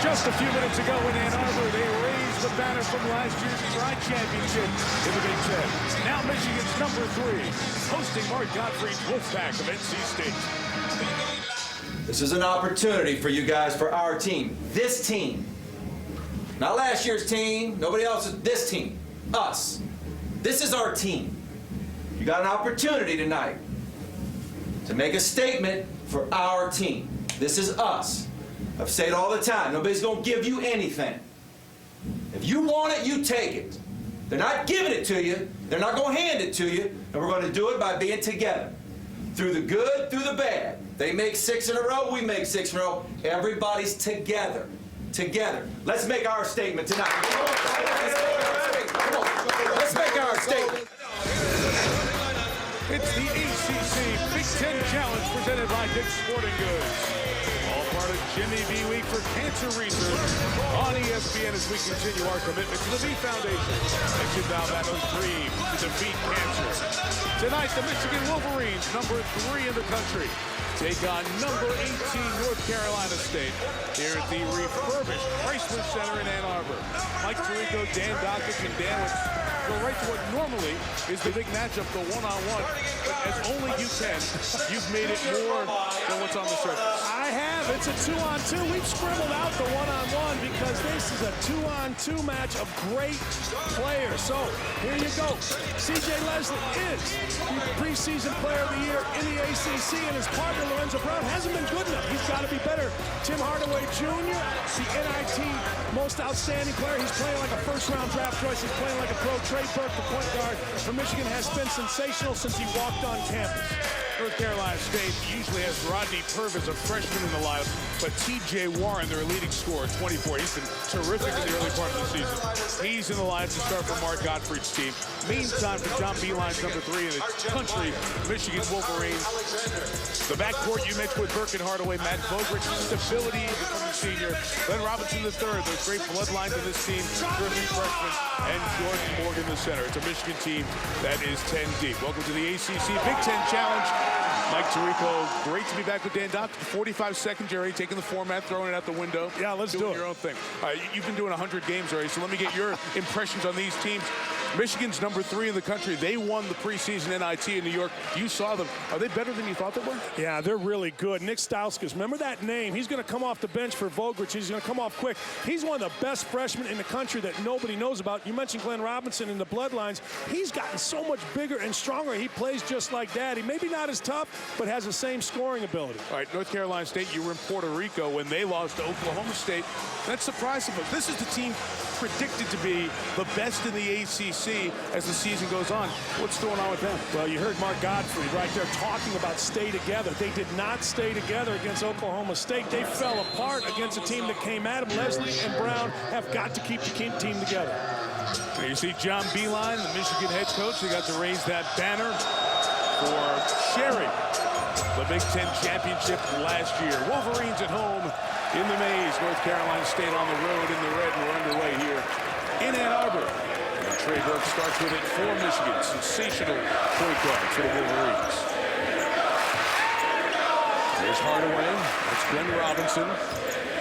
Just a few minutes ago in Ann Arbor, they raised the banner from last year's Tri Championship in the Big Ten. Now Michigan's number 3, hosting Mark Gottfried's Wolfpack of NC State. This is an opportunity for you guys, for our team. This team. Not last year's team, nobody else's, this team. Us. This is our team. You got an opportunity tonight to make a statement for our team. This is us. I've said it all the time. Nobody's going to give you anything. If you want it, you take it. They're not giving it to you. They're not going to hand it to you. And we're going to do it by being together. Through the good, through the bad. They make 6 in a row, we make 6 in a row. Everybody's together. Together. Let's make our statement tonight. Come on. Let's make our statement. It's the ACC Big Ten Challenge presented by Dick's Sporting Goods. All part of Jimmy B Week for Cancer Research on ESPN as we continue our commitment to the B Foundation. Mission now back to dream to defeat cancer. Tonight, the Michigan Wolverines, number 3 in the country, take on number 18 North Carolina State here at the refurbished Chrysler Center in Ann Arbor. Mike Tirico, Dan Dockich, and Dan would go right to what normally is the big matchup, the one-on-one. But as only you can, you've made it more than what's on the surface. I have. It's a 2-on-2. We've scribbled out the one-on-one because this is a 2-on-2 match of great players. So here you go. C.J. Leslie is the preseason player of the year in the ACC, and his partner Lorenzo Brown hasn't been good enough. He's got to be better. Tim Hardaway Jr., the NIT most outstanding player. He's playing like a first-round draft choice. He's playing like a pro. Trey Burke, the point guard for Michigan, has been sensational since he walked on campus. North Carolina State usually has Rodney Purvis, a freshman in the lineup, but T.J. Warren, their leading scorer, 24. He's been terrific in the early part of the season. He's in the lineup to start for Mark Gottfried's team. Meantime, for John Beilein's number 3 in the country, Michigan Wolverines. The backcourt you mentioned with Burke and Hardaway, Matt Vogrich, stability from the senior. Glenn Robinson III, those great bloodlines of this team, terrific freshman, and Jordan Morgan the center. It's a Michigan team that is 10 deep. Welcome to the ACC Big Ten Challenge. Mike Tirico, great to be back with Dan Dock. 45 seconds, Jerry, taking the format, throwing it out the window. Yeah, let's do it. Your own thing. You've been doing 100 games already, so let me get your impressions on these teams. Michigan's number 3 in the country. They won the preseason NIT in New York. You saw them. Are they better than you thought they were? Yeah, they're really good. Nick Stauskas, remember that name? He's going to come off the bench for Vogrich. He's going to come off quick. He's one of the best freshmen in the country that nobody knows about. You mentioned Glenn Robinson in the bloodlines. He's gotten so much bigger and stronger. He plays just like Daddy. Maybe not as tough, but has the same scoring ability. All right, North Carolina State, you were in Puerto Rico when they lost to Oklahoma State. That surprised them. This is the team predicted to be the best in the ACC as the season goes on. What's going on with them? Well, you heard Mark Gottfried right there talking about stay together. They did not stay together against Oklahoma State. They fell apart against a team that came at them. Leslie and Brown have got to keep the team together. Now you see John Beilein, the Michigan head coach. They got to raise that banner for sharing the Big Ten championship last year. Wolverines at home in the maze. North Carolina State on the road in the red. We're underway here in Ann Arbor. And Trey Burke starts with it for Michigan. Sensational point guard for the Wolverines. There's Hardaway. That's Glenn Robinson.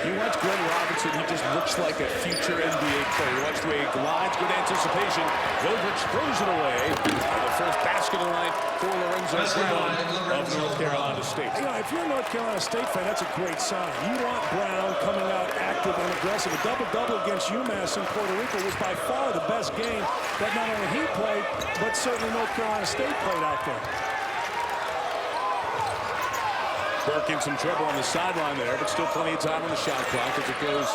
You watch Glenn Robinson, he just looks like a future NBA player. Watch the way he glides, good anticipation. Vogrich throws it away. The first basket of the night for Lorenzo Brown of North Carolina State. You know, if you're a North Carolina State fan, that's a great sign. You want Brown coming out active and aggressive. A double-double against UMass in Puerto Rico was by far the best game that not only he played, but certainly North Carolina State played out there. Burke in some trouble on the sideline there, but still plenty of time on the shot clock as it goes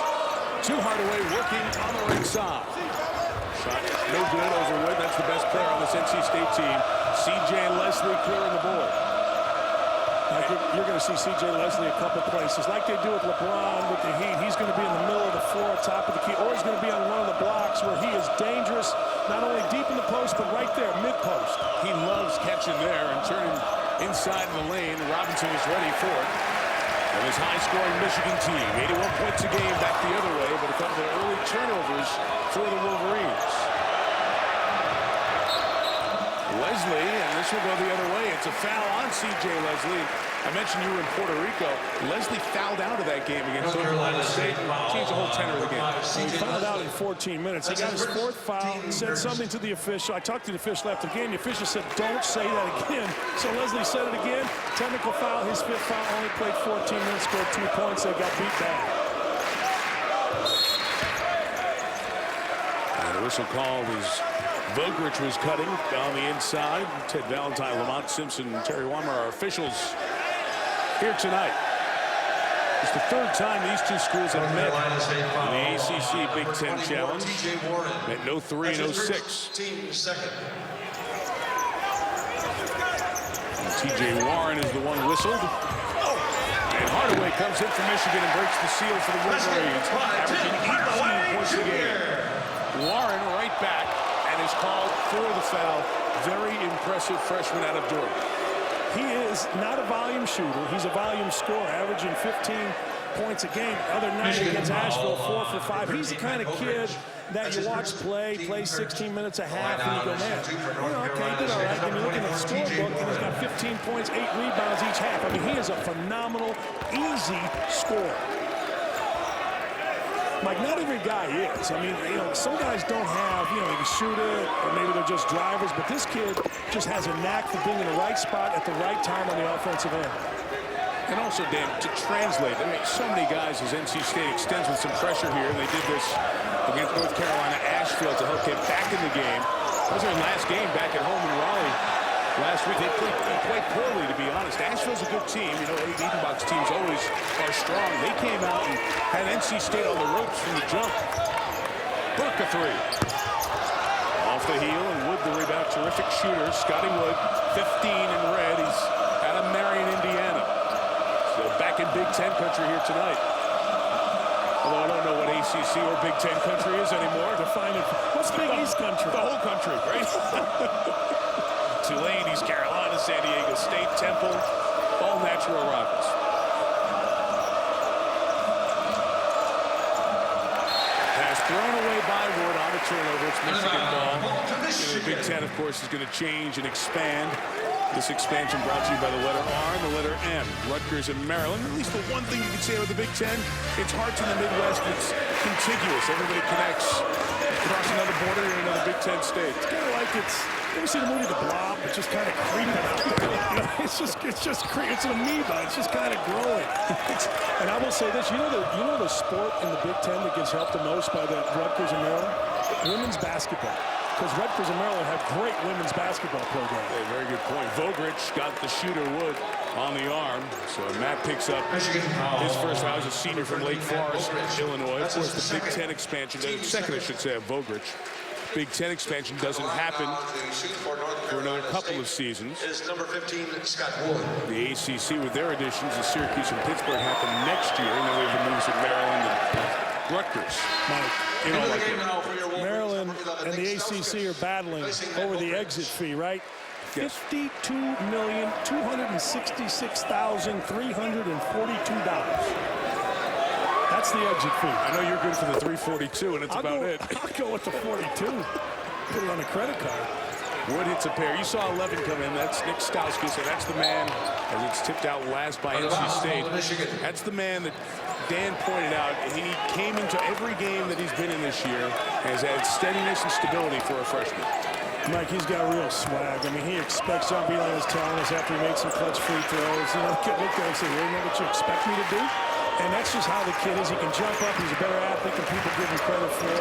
to Hardaway working on the right side. Shot no good over Wood. That's the best player on this NC State team. C.J. Leslie clearing the board. You're going to see C.J. Leslie a couple places. Like they do with LeBron with the Heat, he's going to be in the middle of the floor, top of the key, or he's going to be on one of the blocks where he is dangerous, not only deep in the post, but right there, mid-post. He loves catching there and turning inside in the lane. Robinson is ready for it. And this high-scoring Michigan team, 81 points a game back the other way, but a couple of early turnovers for the Wolverines. Leslie, and this will go the other way. It's a foul on C.J. Leslie I mentioned you were in Puerto Rico. Leslie fouled out of that game against North Carolina State. Changed the whole tenor of the game. He fouled out in 14 minutes. He got his 4th foul, said something to the official. I talked to the official after the game. The official said, don't say that again. So Leslie said it again. Technical foul, his 5th foul, only played 14 minutes, scored 2 points. They got beat bad. And the whistle call was Vogrich was cutting on the inside. Ted Valentine, Lamont Simpson, and Terry Weimer are officials here tonight. It's the 3rd time these two schools have met in the ACC Big Ten Challenge. Met 03 and 06. TJ Warren is the one whistled. And Hardaway comes in for Michigan and breaks the seal for the Wolverines, averaging 18 points a game. Warren right back and is called for the foul. Very impressive freshman out of Durham. He is not a volume shooter. He's a volume scorer, averaging 15 points a game. Other night against Asheville, 4 for 5. He's the kind of kid that you watch play 16 minutes a half, and you go, man, okay, he did all right. And you look at the scorebook, and he's got 15 points, 8 rebounds each half. I mean, he is a phenomenal, easy scorer. Like, not every guy is. I mean, some guys don't have, they can shoot it, or maybe they're just drivers, but this kid just has a knack for being in the right spot at the right time on the offensive end. And also, Dan, to translate, I mean, so many guys as NC State extends with some pressure here, and they did this against North Carolina Asheville to help get back in the game. That was their last game back at home in Raleigh last week. They played poorly, to be honest. Asheville's a good team. Edenbach's teams always are strong. They came out and had NC State on the ropes from the jump. Burke a 3. Off the heel, and Wood the rebound. Terrific shooter. Scotty Wood, 15 in red. He's out of Marion, Indiana. So back in Big Ten country here tonight. Although I don't know what ACC or Big Ten country is anymore. Define it. What's Big East country? The whole country, right? Tulane, East Carolina, San Diego State, Temple, all natural rivals. Pass thrown away by Wood on a turnover. It's Michigan ball. The Big Ten, of course, is going to change and expand. This expansion brought to you by the letter R and the letter M. Rutgers and Maryland. At least the one thing you can say about the Big Ten, it's Hearts in the Midwest. It's contiguous. Everybody connects across another border in another Big Ten state. It's kind of like you ever see the movie The Blob? It's just kind of creeping out there. It's an amoeba. It's just kind of growing. And I will say this: you know the sport in the Big Ten that gets helped the most by the Rutgers and Maryland? Women's basketball. Because Rutgers and Maryland have great women's basketball program. Hey, very good point. Vogrich got the shooter Wood on the arm. So Matt picks up his first foul. He's a senior from Lake Forest, Illinois. Of course, the Big Ten expansion, second I should say, of Vogrich. Big Ten expansion doesn't happen for another couple of seasons. Number 15, Scott Wood. The ACC with their additions of Syracuse and Pittsburgh happen next year, and then we have the moves with Maryland and Rutgers. Maryland and the ACC are battling over the exit fee, right? Yes. $52,266,342. That's the exit fee. I know you're good for the 342, and it's I'll it. I'll go with the 42. Put it on a credit card. Wood hits a pair. You saw 11 come in. That's Nick Stauskas, and that's the man, as it's tipped out last by NC State. That's the man that Dan pointed out. He came into every game that he's been in this year, has had steadiness and stability for a freshman. Mike, he's got real swag. I mean, he expects John Beilein was telling us after he made some clutch free throws. Look at him and say, "You know what you expect me to do?" And that's just how the kid is. He can jump up. He's a better athlete than people give him credit for.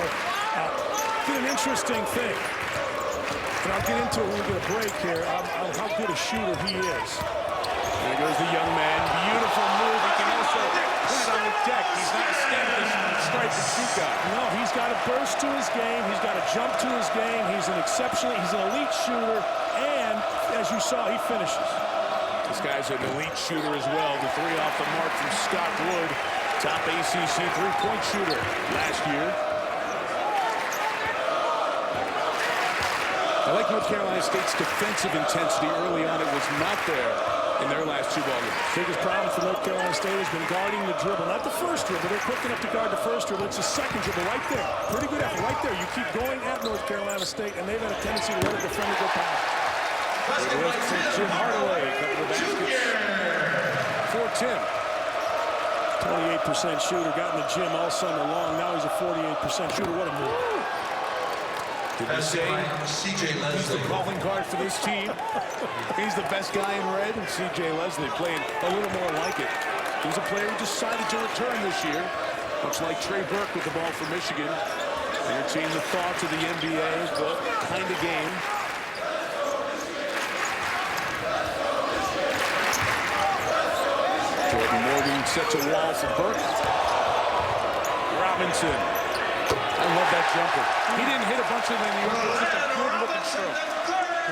Did an interesting thing. And I'll get into it when we get a break here, how good a shooter he is. There goes the young man. Beautiful move. He can also put it on the deck. He's not a standing stripe and shoot guy. No, he's got a burst to his game. He's got a jump to his game. He's an elite shooter. And, as you saw, he finishes. This guy's an elite shooter as well. The 3 off the mark from Scott Wood. Top ACC three-point shooter last year. I like North Carolina State's defensive intensity early on. It was not there in their last 2 ball games. Biggest problem for North Carolina State has been guarding the dribble. Not the first dribble. They're quick enough to guard the first dribble. It's the second dribble right there. Pretty good effort right there. You keep going at North Carolina State, and they've had a tendency to let the defender go past. Jim Hardaway, a couple of baskets. before Tim. 28% shooter, got in the gym all summer long. Now he's a 48% shooter. What a move. Did we say he's the calling card for this team? He's the best guy in red. C.J. Leslie playing a little more like it. He's a player who decided to return this year, much like Trey Burke with the ball for Michigan. Entertain the thoughts of the NBA, the kind of game. Jordan Morgan sets a wall for Burke. Robinson. I love that jumper. He didn't hit a bunch of them. He was just a good-looking stroke.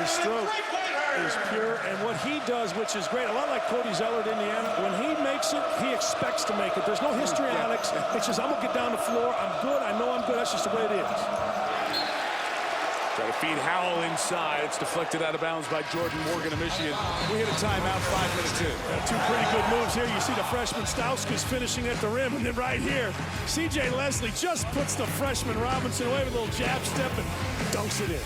His stroke is pure, and what he does, which is great, a lot like Cody Zeller at Indiana, when he makes it, he expects to make it. There's no histrionics. It's just, I'm going to get down the floor. I'm good. I know I'm good. That's just the way it is. Try to feed Howell inside. It's deflected out of bounds by Jordan Morgan of Michigan. We hit a timeout 5 minutes in. Two pretty good moves here. You see the freshman Stauskas finishing at the rim, and then right here, C.J. Leslie just puts the freshman Robinson away with a little jab step and dunks it in.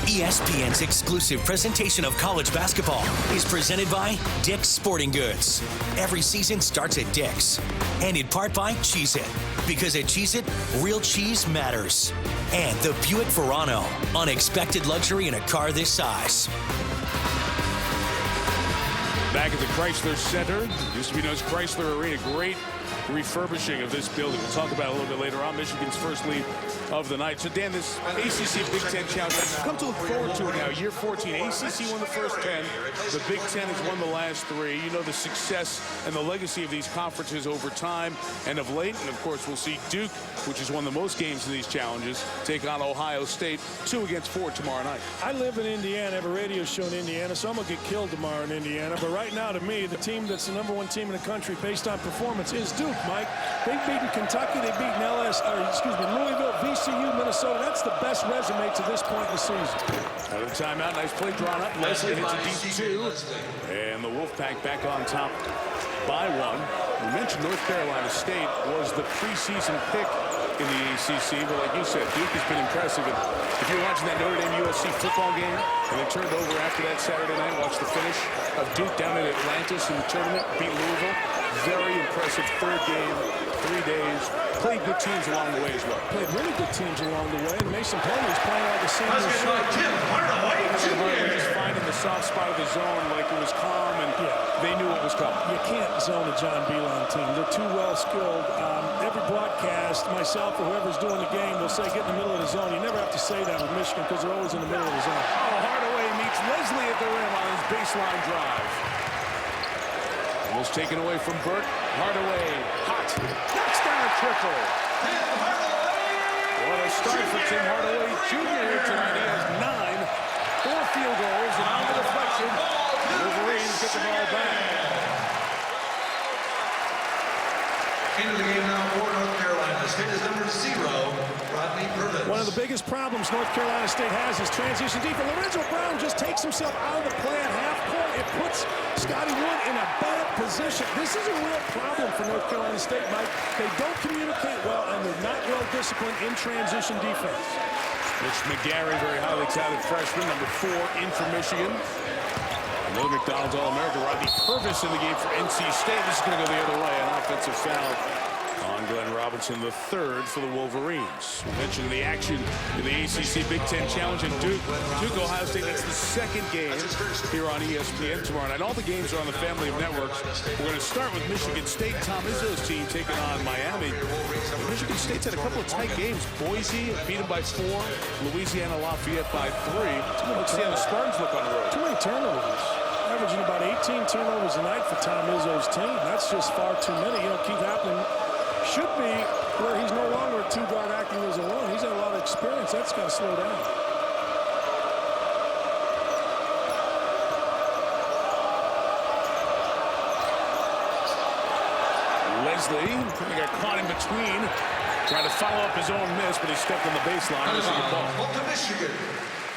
ESPN's exclusive presentation of college basketball is presented by Dick's Sporting Goods. Every season starts at Dick's. And in part by Cheez-It. Because at Cheez-It, real cheese matters. And the Buick Verano. Unexpected luxury in a car this size. Back at the Chrysler Center. Used to be known as Chrysler Arena. Great refurbishing of this building. We'll talk about it a little bit later on. Michigan's first lead of the night. So, Dan, this ACC Big Ten Challenge, come to look forward to it now. Year 14, ACC won the first 10. The Big Ten has won the last 3. You know the success and the legacy of these conferences over time and of late. And, of course, we'll see Duke, which has won the most games in these challenges, take on Ohio State 2-4 tomorrow night. I live in Indiana. I have a radio show in Indiana, so I'm going to get killed tomorrow in Indiana. But right now, to me, the team that's the #1 team in the country based on performance is Duke. Mike, they've beaten Kentucky, they've beaten Louisville, VCU, Minnesota. That's the best resume to this point in the season. Another timeout, nice play drawn up. Leslie hits a deep 2, and the Wolfpack back on top by 1. We mentioned North Carolina State was the preseason pick in the ACC, but like you said, Duke has been impressive. And if you're watching that Notre Dame USC football game, and they turned over after that Saturday night, watch the finish of Duke down at Atlantis in the tournament, beat Louisville. Very impressive third game, 3 days. Played good teams along the way as well. Played really good teams along the way. Mason Plumlee's playing like a senior. Just finding the soft spot of the zone like it was calm, and they knew what was coming. You can't zone a John Beeline team. They're too well skilled. Every broadcast, myself or whoever's doing the game will say get in the middle of the zone. You never have to say that with Michigan because they're always in the middle of the zone. Oh, Hardaway meets Leslie at the rim on his baseline drive. Almost taken away from Burke. Hardaway, hot, knocks down a triple. What a start for Tim Hardaway Jr. here tonight. He has 9, 4 field goals, and on the deflection, the Wolverines get the ball back. Into the game now for North Carolina. State is number 0, Rodney Purvis. One of the biggest problems North Carolina State has is transition defense. Lorenzo Brown just takes himself out of the play at half court. It puts Scotty Wood in a bad position. This is a real problem for North Carolina State, Mike. They don't communicate well, and they're not well disciplined in transition defense. Mitch McGarry, very highly touted freshman, number 4 in for Michigan. Another McDonald's All-American, Rodney Purvis in the game for NC State. This is going to go the other way, an offensive foul on Glenn Robinson, the 3rd for the Wolverines. We mentioned the action in the ACC Big Ten Challenge in Duke, Ohio State. That's the 2nd game here on ESPN tomorrow night. All the games are on the family of networks. We're going to start with Michigan State. Tom Izzo's team taking on Miami. Michigan State's had a couple of tight games. Boise beat them by 4. Louisiana Lafayette by 3. Let's see how the Spartans look on the road. Too many turnovers. Averaging about 18 turnovers a night for Tom Izzo's team. That's just far too many. You know, Keith Appling should be where he's no longer a 2-guard acting as a 1. He's had a lot of experience. That's got to slow down. Leslie, he got caught in between, trying to follow up his own miss, but he stepped on the baseline. Michigan.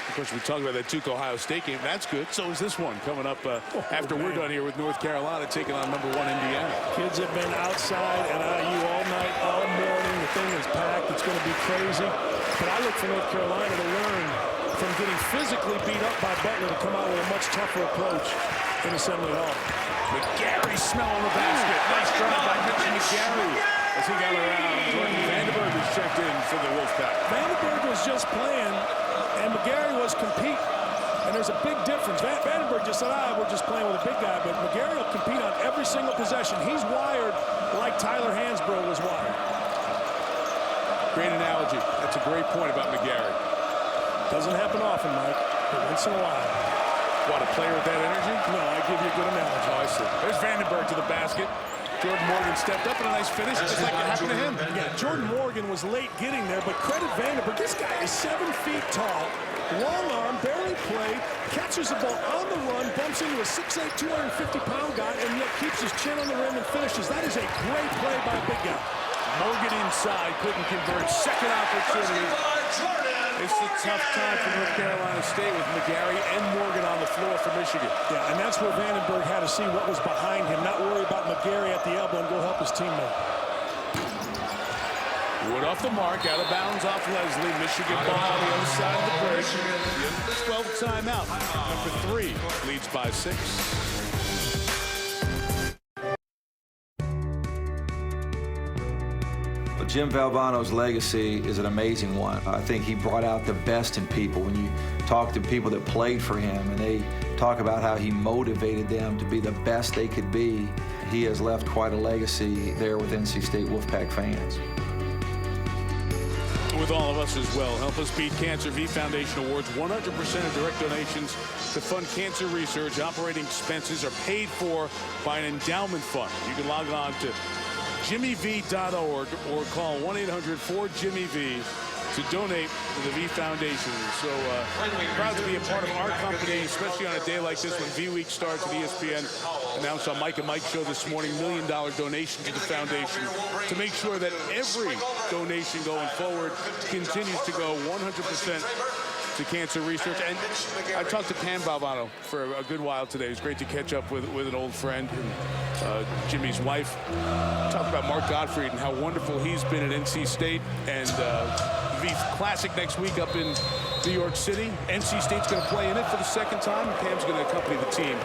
Of course, we talked about that Duke Ohio State game. That's good. So is this one coming up after we're done here with North Carolina taking on #1 Indiana. Kids have been outside at IU all night, all morning. The thing is packed. It's going to be crazy. But I look for North Carolina to learn from getting physically beat up by Butler to come out with a much tougher approach in Assembly Hall. McGarry smelling the basket. Nice drive by Mitch McGarry as he got around. Jordan Vandenberg was checked in for the Wolfpack. Vandenberg was just playing, and McGarry was competing. And there's a big difference. Vandenberg just said, we're just playing with a big guy, but McGarry will compete on every single possession. He's wired like Tyler Hansbrough was wired. Great analogy. That's a great point about McGarry. Doesn't happen often, Mike, but once in a while. What, a player with that energy? No, I give you a good analogy. Oh, I see. There's Vandenberg to the basket. Jordan Morgan stepped up in a nice finish, just like it happened to him. Yeah, Jordan Morgan was late getting there, but credit Vandenberg. This guy is 7 feet tall, long arm, barely played, catches the ball on the run, bumps into a 6'8", 250-pound guy, and yet keeps his chin on the rim and finishes. That is a great play by a big guy. Morgan inside, couldn't convert. Second opportunity. It's a tough time for North Carolina State with McGarry and Morgan on the floor for Michigan. Yeah, and that's where Vandenberg had to see what was behind him, not worry about McGarry at the elbow and go help his teammate. Wood off the mark, out of bounds off Leslie. Michigan ball on the other side of the break. The 12th timeout. Number 3 leads by 6. Jim Valvano's legacy is an amazing one. I think he brought out the best in people. When you talk to people that played for him and they talk about how he motivated them to be the best they could be, he has left quite a legacy there with NC State Wolfpack fans. With all of us as well. Help Us Beat Cancer. V Foundation awards 100% of direct donations to fund cancer research. Operating expenses are paid for by an endowment fund. You can log on to jimmyv.org or call 1-800-4JIMMY-V to donate to the V Foundation. So proud to be a part of our company, especially on a day like this when V Week starts at ESPN. Announced on Mike and Mike show this morning, $1 million donation to the foundation to make sure that every donation going forward continues to go 100% to cancer research. And I talked to Pam Valvano for a good while today. It was great to catch up with an old friend, and Jimmy's wife. Talked about Mark Gottfried and how wonderful he's been at NC State, and the Classic next week up in New York City. NC State's going to play in it for the second time, and Pam's going to accompany the team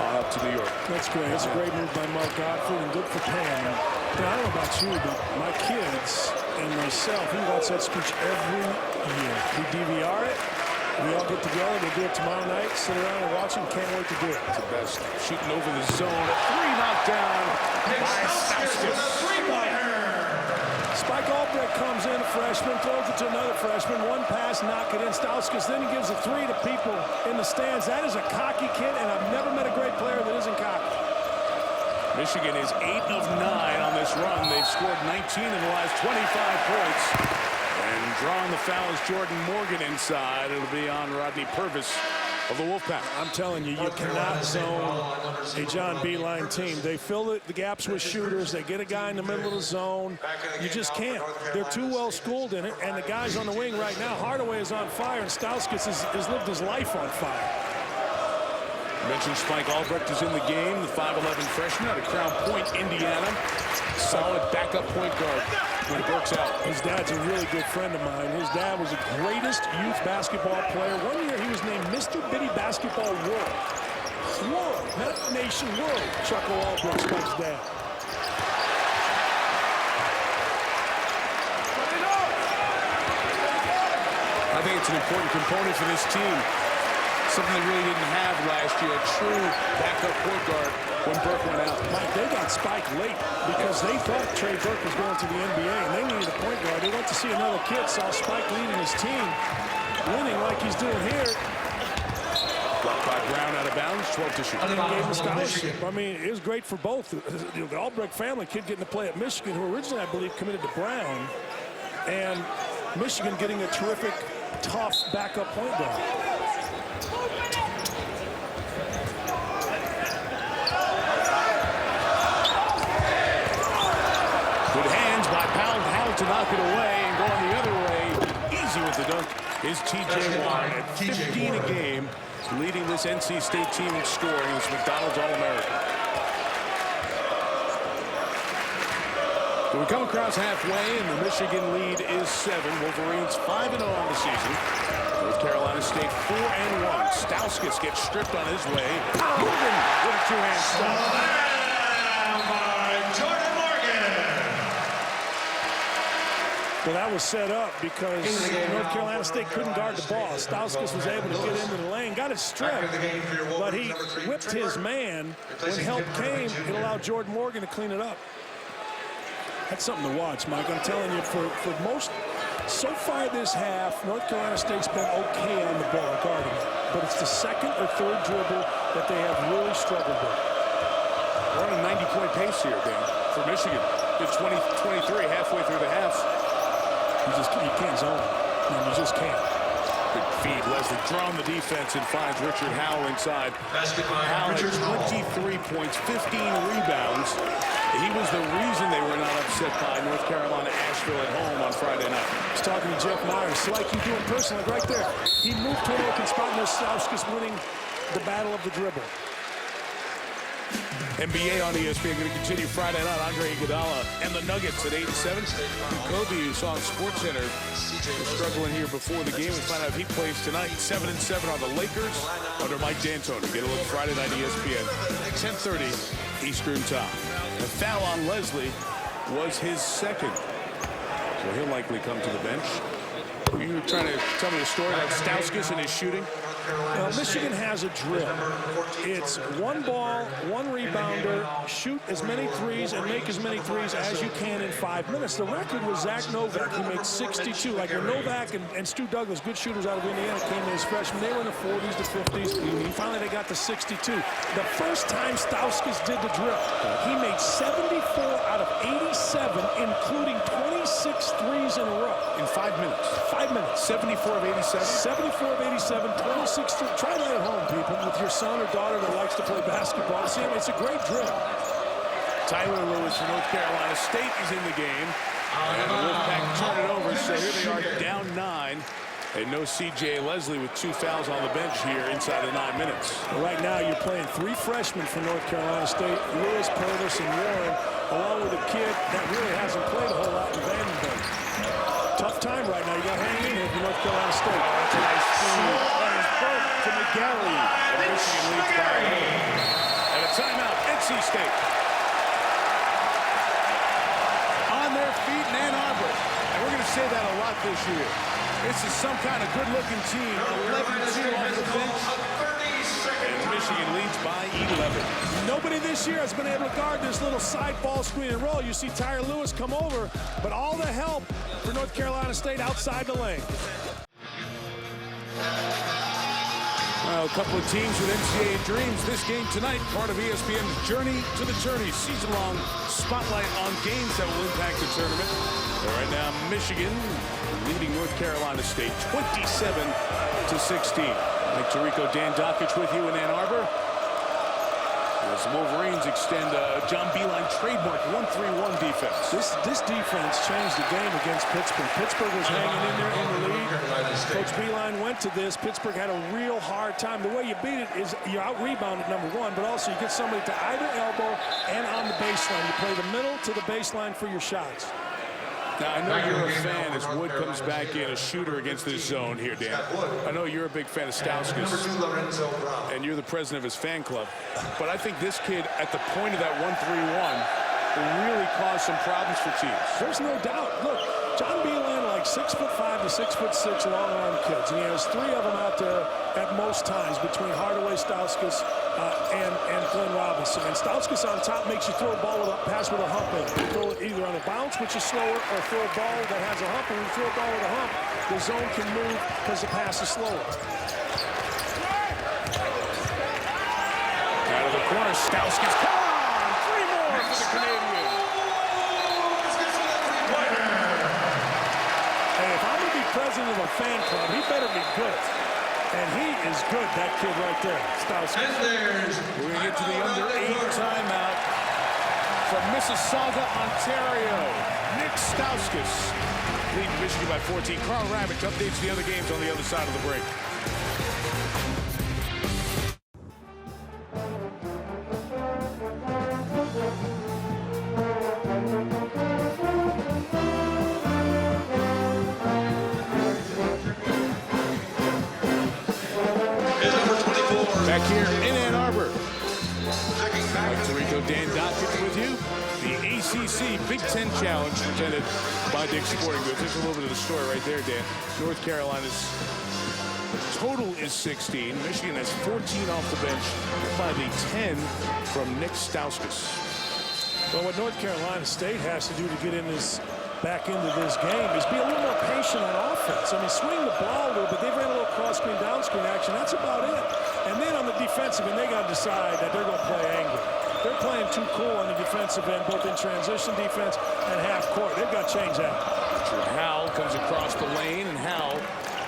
up to New York. That's great. That's a great move by Mark Gottfried, and good for Pam. Now, I don't know about you, but my kids and myself, he watch that speech every year. We DVR it. We all get together. We'll do it tomorrow night. Sit around and watch him. Can't wait to do it. It's the best. Shooting over the zone. 3 knocked down by Stauskas. Spike Albrecht comes in, a freshman, throws it to another freshman. One pass, knock it in. Stauskas then he gives a 3 to people in the stands. That is a cocky kid, and I've never met a great player that isn't cocky. Michigan is 8 of 9 on this run. They've scored 19 in the last 25 points. And drawing the foul is Jordan Morgan inside. It'll be on Rodney Purvis of the Wolfpack. I'm telling you, you cannot zone a John Beilein team. They fill the gaps with shooters. They get a guy in the middle of the zone. You just can't. They're too well schooled in it. And the guys on the wing right now, Hardaway is on fire, and Stauskas has lived his life on fire. I mentioned Spike Albrecht is in the game, the 5'11 freshman out of Crown Point, Indiana. Solid backup point guard when it works out. His dad's a really good friend of mine. His dad was the greatest youth basketball player. One year he was named Mr. Biddy Basketball World. World, not nation, world. Chuckle Albrecht, Spike's dad. I think it's an important component for this team. Something they really didn't have last year, a true backup point guard when Burke went out. Mike, they got Spike late because they thought Trey Burke was going to the NBA, and they needed a point guard. They went to see another kid, saw Spike leading his team, winning like he's doing here. Blocked by Brown out of bounds, 12 to shoot. And then gave him a scholarship. I mean, it was great for both. The Albrecht family, kid getting to play at Michigan, who originally, I believe, committed to Brown, and Michigan getting a terrific, tough backup point guard. Good hands by Powell to knock it away and going the other way. Easy with the dunk is T.J. Watt at 15 a game, leading this NC State team in scoring. It's McDonald's All-American. So we come across halfway, and the Michigan lead is 7. Wolverines 5-0 on the season. North Carolina State 4-1. Stauskas gets stripped on his way. Morgan with a two-hand stop. By Jordan Morgan. Well, that was set up because North Carolina State couldn't guard the ball. Stauskas was able to get into the lane, got it stripped, but he whipped his man. When help came, it allowed Jordan Morgan to clean it up. That's something to watch, Mike. I'm telling you, for most, so far this half, North Carolina State's been okay on the ball guarding it, but it's the second or third dribble that they have really struggled with. We're on a 90-point pace here, Dan, for Michigan. It's 20-23 halfway through the half. You can't zone. You just can't. Good feed. Leslie drawn the defense and finds Richard Howell inside. Howell had 23 points, 15 rebounds. He was the reason they were not upset by North Carolina Asheville at home on Friday night. I was talking to Jeff Myers, like you do in person, like right there. He moved to an open spot, and Stauskas winning the battle of the dribble. NBA on ESPN going to continue Friday night. Andre Iguodala and the Nuggets at 8-7. Kobe, you saw on SportsCenter, was struggling here before the game. We'll find out if he plays tonight. 7-7 on the Lakers under Mike D'Antoni. Get a look Friday night ESPN, 10:30 Eastern Time. The foul on Leslie was his second, so he'll likely come to the bench. You were trying to tell me a story about Stauskas and his shooting. Well, Michigan has a drill. It's one ball, one rebounder, shoot as many threes and make as many threes as you can in 5 minutes. The record was Zach Novak. He made 62. Like when Novak and Stu Douglas, good shooters out of Indiana, came in as freshmen, they were in the 40s to 50s. Finally, they got to 62. The first time Stauskas did the drill, he made 74 out of 87, including 26 threes in a row. In 5 minutes. 5 minutes. 74 of 87. 74 of 87, 26. Try that at home, people, with your son or daughter that likes to play basketball. See, it's a great drill. Tyler Lewis from North Carolina State is in the game. And the Wolfpack turn it over, so here they are down 9. And no C.J. Leslie with 2 fouls on the bench here inside of 9 minutes. Well, right now, you're playing 3 freshmen for North Carolina State, Lewis, Purvis, and Warren, along with a kid that really hasn't played a whole lot in Vandenberg. Tough time right now. You got to hang in here for North Carolina State. That's a nice feed. That is broke to McGarry. And Michigan leads by 1. And a timeout, NC State. On their feet in Ann Arbor. And we're going to say that a lot this year. This is some kind of good-looking team. 11-2 off the bench. And Michigan leads by 11. Nobody this year has been able to guard this little side ball screen and roll. You see Tyler Lewis come over, but all the help for North Carolina State outside the lane. Well, a couple of teams with NCAA dreams. This game tonight, part of ESPN's Journey to the Tourney, season-long spotlight on games that will impact the tournament. And right now, Michigan leading North Carolina State 27-16. Mike Tirico, Dan Dockich with you in Ann Arbor. As the Wolverines extend John Beilein trademark 1-3-1 defense. This defense changed the game against Pittsburgh. Pittsburgh was hanging in there in the lead. Coach Beilein went to this. Pittsburgh had a real hard time. The way you beat it is you out-rebounded, number one, but also you get somebody to either elbow and on the baseline. You play the middle to the baseline for your shots. Now, I know you're a fan as Wood comes back in, a shooter against this zone here, Dan. I know you're a big fan of Stauskas, and you're the president of his fan club. But I think this kid, at the point of that 1-3-1, will really cause some problems for teams. There's no doubt. Look, John Beilein, like 6'5" to 6'6" long-arm kids, and he has 3 of them out there at most times between Hardaway, Stauskas, and Glenn Robinson. And Stauskas on top makes you throw a ball with a pass with a hump in it. You throw it either on a bounce, which is slower, or throw a ball that has a hump. And when you throw a ball with a hump, the zone can move because the pass is slower. Out of the corner, Stauskas. Come on! 3 more for the Canadian. Hey, if I'm going to be president of a fan club, he better be good. And he is good, that kid right there, Stauskas. We're going to get to the under 8 timeout from Mississauga, Ontario. Nick Stauskas leading Michigan by 14. Carl Ravitch updates the other games on the other side of the break. back here in Ann Arbor. Mike Tirico, Dan Dockett with you. The ACC Big Ten Challenge presented by Dick's Sporting Goods. There's a little bit of the story right there, Dan. North Carolina's total is 16. Michigan has 14 off the bench by the 10 from Nick Stauskas. Well, what North Carolina State has to do to get in this back into this game is be a little more patient on offense. I mean, swing the ball a little bit. They ran a little cross screen, down screen action. That's about it. And then on the defensive end, they got to decide that they're going to play angry. They're playing too cool on the defensive end, both in transition defense and half court. They've got to change that. Howell comes across the lane, and Howell,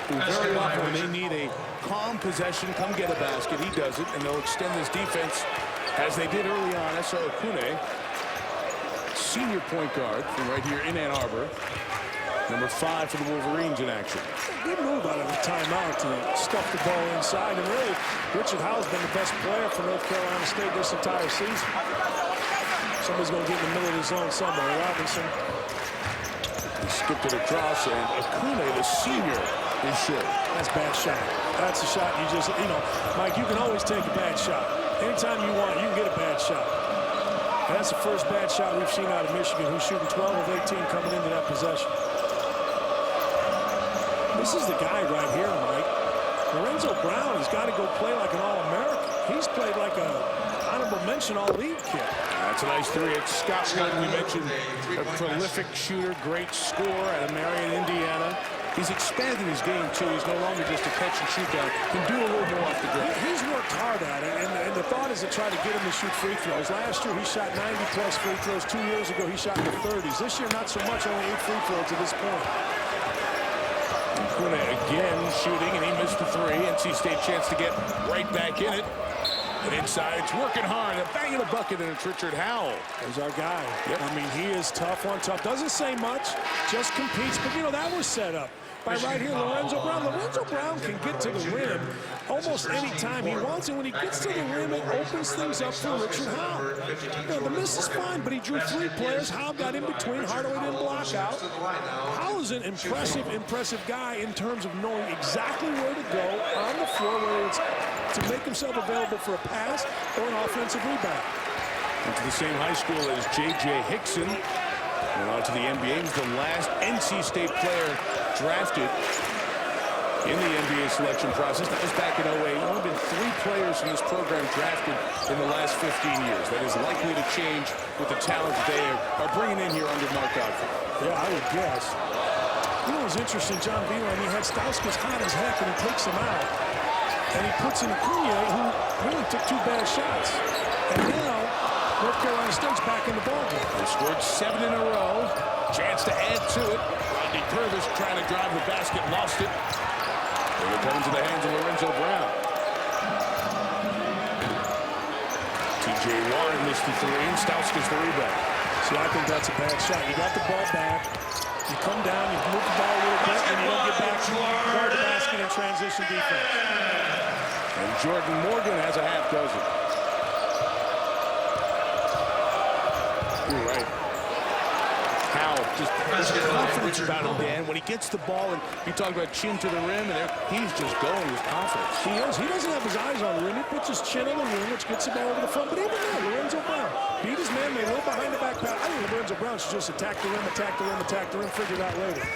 who very often when they need a calm possession, come get a basket, he does it, and they'll extend this defense as they did early on. S.O. Okune, senior point guard from right here in Ann Arbor. Number 5 for the Wolverines in action. Good move out of the timeout to stuff the ball inside. And really, Richard Howell's been the best player for North Carolina State this entire season. Somebody's going to get in the middle of the zone somewhere. Robinson. He skipped it across, and Okune, the senior, is short. That's a bad shot. That's a shot you just, Mike, you can always take a bad shot. Anytime you want, you can get a bad shot. And that's the first bad shot we've seen out of Michigan, who's shooting 12 of 18 coming into that possession. This is the guy right here, Mike. Lorenzo Brown has got to go play like an All-American. He's played like a honorable mention All-League kid. That's a nice three. It's Scott Wood, we mentioned, a prolific shooter, great scorer out of Marion, Indiana. He's expanded his game, too. He's no longer just a catch-and-shoot guy. Can do a little more off the ground. He's worked hard at it, and the thought is to try to get him to shoot free throws. Last year, he shot 90-plus free throws. 2 years ago, he shot in the 30s. This year, not so much, only 8 free throws at this point. Okune again shooting, and he missed the three. NC State chance to get right back in it. And inside, it's working hard. A bang in the bucket, and it's Richard Howell. He's our guy. Yep. I mean, he is tough on tough. Doesn't say much, just competes. But, that was set up by right here, Lorenzo Brown. Lorenzo Brown can get to the rim almost any time he wants. And when he gets to the rim, it opens things up for Richard Howell. The miss is fine, but he drew 3 players. Howell got in between. Hardaway didn't block out. Howell is an impressive guy in terms of knowing exactly where to go on the floor, whether it's to make himself available for a pass or an offensive rebound. Went to the same high school as J.J. Hickson. Went on to the NBA. He was the last NC State player drafted in the NBA selection process. That was back in 08. Only been 3 players from this program drafted in the last 15 years. That is likely to change with the talent that they are bringing in here under Mark Godfrey. Yeah, I would guess. It was interesting, John Beeline, he had Stauskas hot as heck, and he takes him out. And he puts in Okune, who really took 2 bad shots. And now, North Carolina State's back in the ballgame. They scored 7 in a row. Chance to add to it. Rodney Purvis trying to drive the basket, lost it. And it comes to the hands of Lorenzo Brown. T.J. Warren missed the 3, and Stauskas the rebound. See, I think that's a bad shot. You got the ball back. You come down, you move the ball a little bit, and you don't get back to guard the basket in transition defense. And Jordan Morgan has a half dozen. You're right. Howell just confidence about him, Dan. When he gets the ball, and you talk about chin to the rim, and he's just going with confidence. He is. He doesn't have his eyes on the rim. He puts his chin on the rim, which gets the ball over the front. But even there, Lorenzo Brown beat his man, made a little behind the back pass. I think Lorenzo Brown should just attack the rim, figure it out later.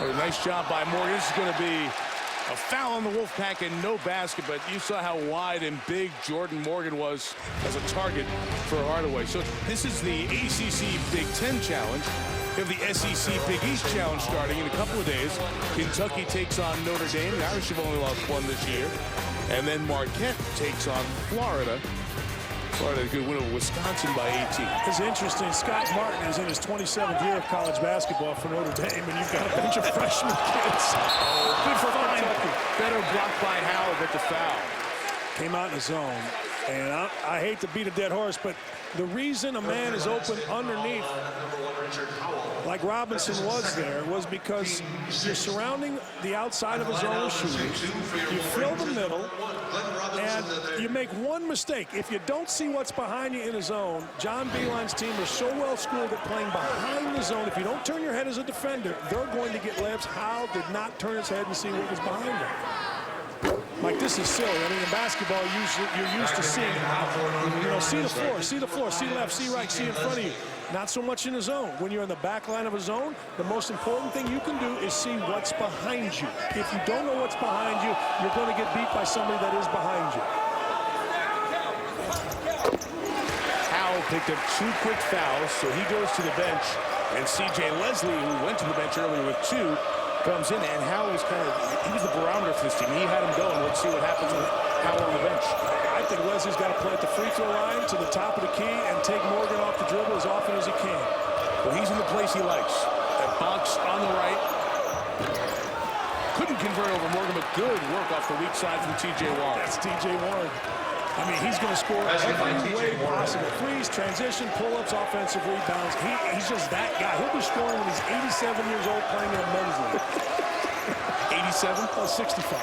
Well, a nice job by Morgan. This is going to be a foul on the Wolfpack and no basket, but you saw how wide and big Jordan Morgan was as a target for Hardaway. So this is the ACC Big Ten Challenge. We have the SEC Big East Challenge starting in a couple of days. Kentucky takes on Notre Dame. The Irish have only lost 1 this year. And then Marquette takes on Florida. Florida had a good win over Wisconsin by 18. It's interesting. Scott Martin is in his 27th year of college basketball for Notre Dame, and you've got a bunch of freshman kids. Oh, good for Kentucky. Better blocked by Howell, but the foul. Came out in the zone. And I hate to beat a dead horse, but the reason a man is open underneath, like Robinson was there, was because you're surrounding the outside of a zone of shooters. You fill the middle, and you make one mistake. If you don't see what's behind you in a zone, John Beeline's team is so well schooled at playing behind the zone. If you don't turn your head as a defender, they're going to get layups. Howell did not turn his head and see what was behind him. Mike, this is silly. I mean, in basketball, usually you're used to seeing, see the floor, see left, see right, see in front of you. Not so much in the zone. When you're in the back line of a zone, the most important thing you can do is see what's behind you. If you don't know what's behind you, you're going to get beat by somebody that is behind you. Howell picked up 2 quick fouls, so he goes to the bench. And C.J. Leslie, who went to the bench earlier with 2, comes in. And Howell was he was the barometer for this team. He had him going. Let's see what happens with Howell on the bench. I think Leslie's got to play at the free throw line to the top of the key and take Morgan off the dribble as often as he can. Well, he's in the place he likes. That box on the right. Couldn't convert over Morgan, but good work off the weak side from T.J. Warren. That's T.J. Warren. I mean, he's going to score every way possible. Threes, transition, pull-ups, offensive rebounds. He's just that guy. He'll be scoring when he's 87 years old playing in a men's league. 87? Oh, 65.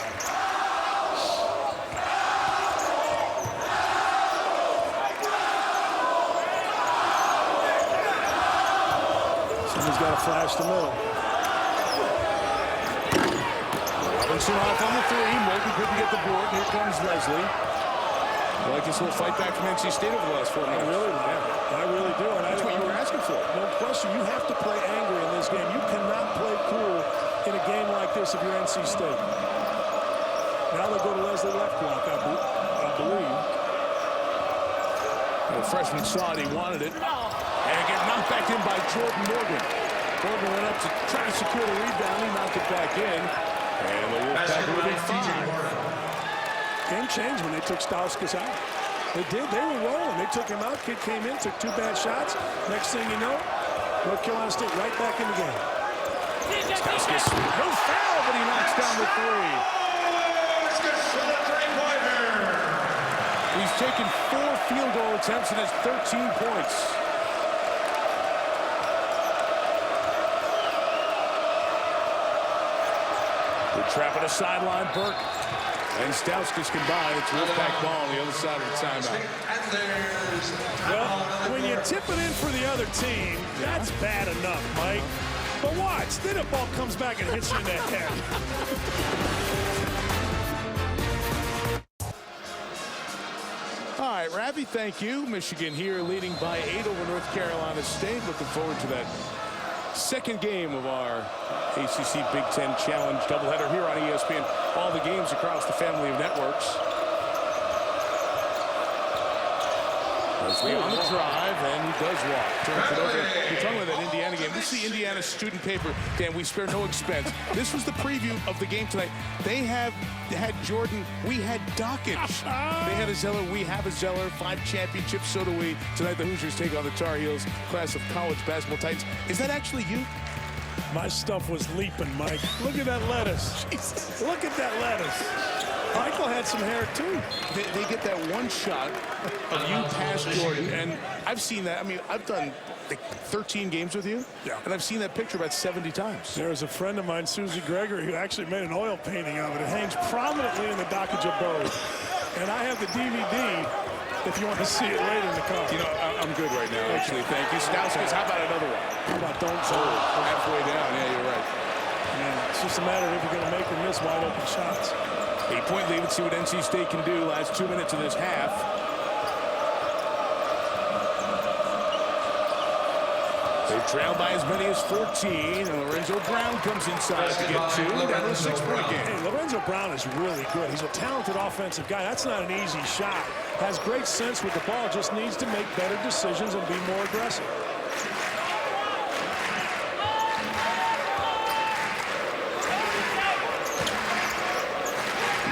He's got to flash the middle. Robinson off on the 3. Morgan couldn't get the board. Here comes Leslie. I like this little fight back from NC State over the last 4 minutes. I really do. And That's what you were asking for. No question. You have to play angry in this game. You cannot play cool in a game like this if you're NC State. Now they'll go to Leslie left block, I believe. The freshman saw it. He wanted it. And get knocked back in by Jordan Morgan. Morgan went up to try to secure the rebound. He knocked it back in. And the Wolfpack within 5. Game changed when they took Stauskas out. They did. They were rolling. They took him out. Kid came in, took 2 bad shots. Next thing you know, North Carolina State right back in the game. Stauskas, no foul, but he knocks down the 3. He's taken 4 field goal attempts and has 13 points. Good trap at a sideline. Burke and Stauskas combine. It's Wolfpack ball on the other side of the timeout. Well, when you tip it in for the other team, that's bad enough, Mike. But watch, then the ball comes back and hits you in the head. All right, Ravi, thank you. Michigan here leading by 8 over North Carolina State. Looking forward to that second game of our ACC Big Ten Challenge doubleheader here on ESPN. All the games across the family of networks. Leslie on the drive, and he does walk. Turns it over. You're talking about that Indiana game. This is the Indiana student paper. Dan, we spare no expense. This was the preview of the game tonight. They had Jordan. We had Dockage. They had a Zeller. We have a Zeller. 5 championships. So do we. Tonight, the Hoosiers take on the Tar Heels, class of college basketball titans. Is that actually you? My stuff was leaping, Mike. Look at that lettuce. Jesus. Look at that lettuce. Michael had some hair, too. They get that one shot of you past Jordan, and I've seen that. I mean, I've done like 13 games with you, and I've seen that picture about 70 times. There was a friend of mine, Susie Gregory, who actually made an oil painting of it. It hangs prominently in the Dockage abode. And I have the DVD if you want to see it later in the car. You know, I'm good right now, actually. Thank you. Stauskas, how about another one? How about don't hold? Halfway down. Yeah, you're right. Man, it's just a matter of if you're going to make or miss wide open shots. 8-point lead. Let's see what NC State can do. Last 2 minutes of this half. They trail by as many as 14, and Lorenzo Brown comes inside to get 2. Down to a 6-point game. Hey, Lorenzo Brown is really good. He's a talented offensive guy. That's not an easy shot. Has great sense with the ball. Just needs to make better decisions and be more aggressive.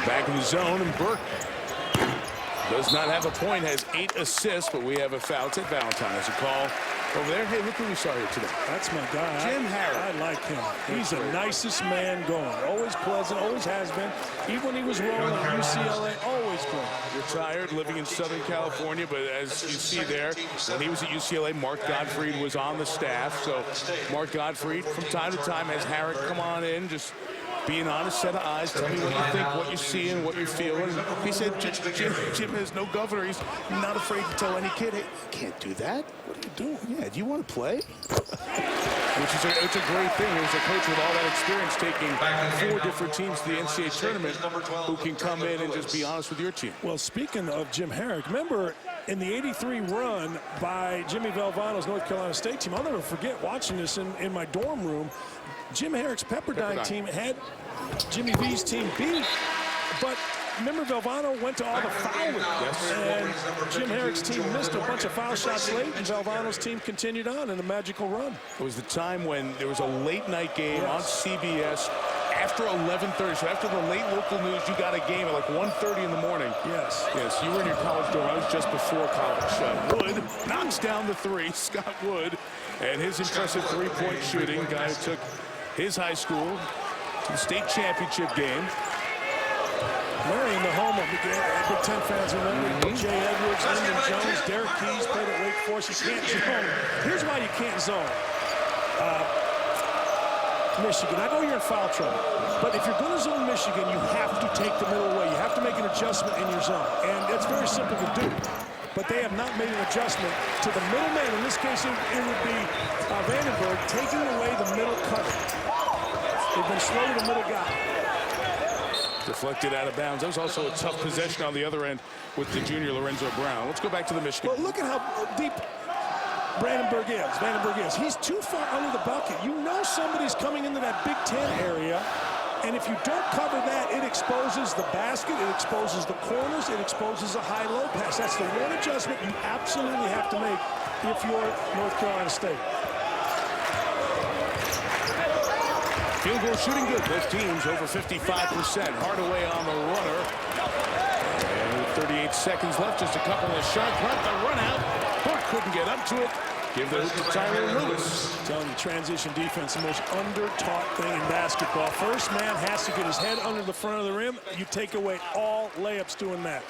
Back in the zone, and Burke does not have a point, has 8 assists, but we have a foul. It's at Valentine. There's a call over there. Hey, look who we saw here today. That's my guy. Jim Harris. I like him. He's the nicest man going. Always pleasant, always has been. Even when he was rolling at UCLA, always good. Retired, living in Southern California, but as you see there, when he was at UCLA, Mark Gottfried was on the staff. So Mark Gottfried, from time to time, has Harris come on in, just be an honest set of eyes. Tell me what you think, what you see, and what you're feeling. He said Jim has no governor. He's not afraid to tell any kid, hey, you can't do that. What are you doing? Yeah, do you want to play? It's a great thing. There's a coach with all that experience taking 4 different teams to the NCAA tournament who can come in and just be honest with your team. Well, speaking of Jim Herrick, remember in the '83 run by Jimmy Valvano's North Carolina State team, I'll never forget watching this in my dorm room. Jim Herrick's Pepperdine team had Jimmy V's team beat, but remember Valvano went to all the fouling, and Jim Herrick's team missed a bunch of foul shots late, and Valvano's team continued on in a magical run. It was the time when there was a late night game on CBS after 11:30. So after the late local news, you got a game at like 1:30 in the morning. Yes. Yes, you were in your college dorm. I was just before college. Wood knocks down the 3. Scott Wood, and his impressive 3-point shooting. Guy who took his high school to the state championship game. Marion, the home of Big Ten fans, remember Jay Edwards, Lyndon Jones, Derek Keys played at Wake Forest. You can't zone. Here's why you can't zone. Michigan, I know you're in foul trouble, but if you're going to zone Michigan, you have to take the middle away. You have to make an adjustment in your zone, and it's very simple to do. But they have not made an adjustment to the middle man. In this case, it would be Vandenberg taking away the middle cutter. They've been slow to the middle guy. Deflected out of bounds. That was also a tough possession on the other end with the junior Lorenzo Brown. Let's go back to the Michigan. Well, look at how deep Vandenberg is. He's too far under the bucket. You know somebody's coming into that Big Ten area, and if you don't cover that, it exposes the basket, it exposes the corners, it exposes a high-low pass. That's the one adjustment you absolutely have to make if you're North Carolina State. Field goal shooting good. Both teams over 55%. Hardaway on the runner. And with 38 seconds left, just a couple of shot clock. The run out. Hook couldn't get up to it. Give the hoop to Tyler Lewis. I'm telling you, transition defense, the most under-taught thing in basketball. First man has to get his head under the front of the rim. You take away all layups doing that.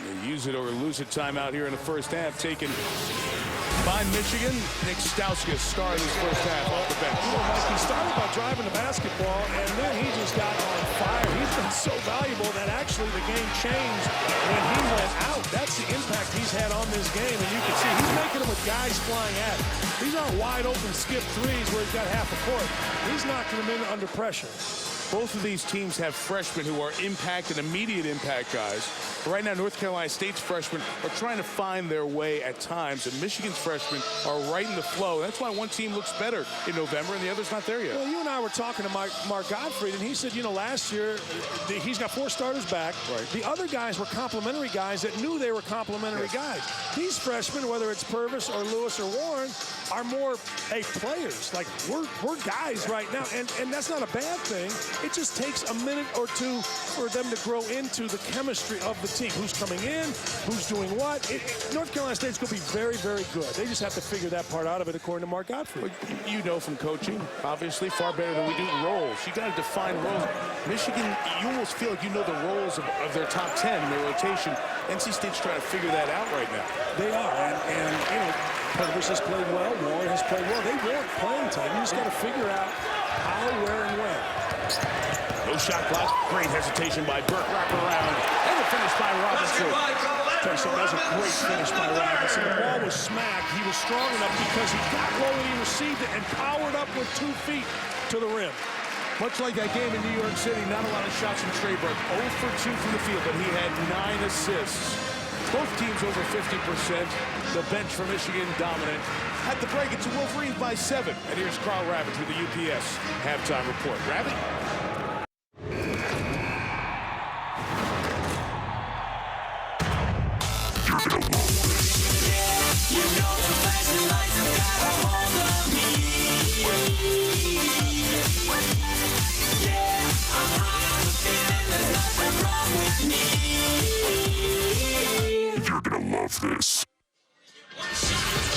They use it or lose it timeout here in the first half. Taken by Michigan. Nick Stauskas started his first half off the bench. He started by driving the basketball, and then he just got on fire. He's been so valuable that actually the game changed when he went out. That's the impact he's had on this game, and you can see he's making them with guys flying at him. These aren't wide open skip threes where he's got half a court. He's knocking them in under pressure. Both of these teams have freshmen who are impact and immediate impact guys. But right now, North Carolina State's freshmen are trying to find their way at times, and Michigan's freshmen are right in the flow. That's why one team looks better in November and the other's not there yet. Well, you and I were talking to Mark Gottfried, and he said, you know, last year he's got 4 starters back. Right. The other guys were complimentary guys that knew they were complimentary guys. These freshmen, whether it's Purvis or Lewis or Warren, are more players. Like we're guys right now, and that's not a bad thing. It just takes a minute or two for them to grow into the chemistry of the team. Who's coming in, who's doing what. North Carolina State's going to be very, very good. They just have to figure that part out of it, according to Mark Gottfried. You know from coaching, obviously, far better than we do roles. You got to define roles. Michigan, you almost feel like you know the roles of their top 10 in their rotation. NC State's trying to figure that out right now. They are, and you know, Purvis has played well, Warren has played well. They want playing time. You just got to figure out how, where, and when. No shot clock. Great hesitation by Burke. Wrap around. And the finish by Robinson. That was a great finish by Robinson. The ball was smacked. He was strong enough because he got low and he received it and powered up with 2 feet to the rim. Much like that game in New York City, not a lot of shots from Trey Burke. 0 for 2 from the field, but he had 9 assists. Both teams over 50%. The bench for Michigan dominant. At the break, it's the Wolverines by 7. And here's Carl Ravitch with the UPS halftime report. Ravitch? You're gonna love this.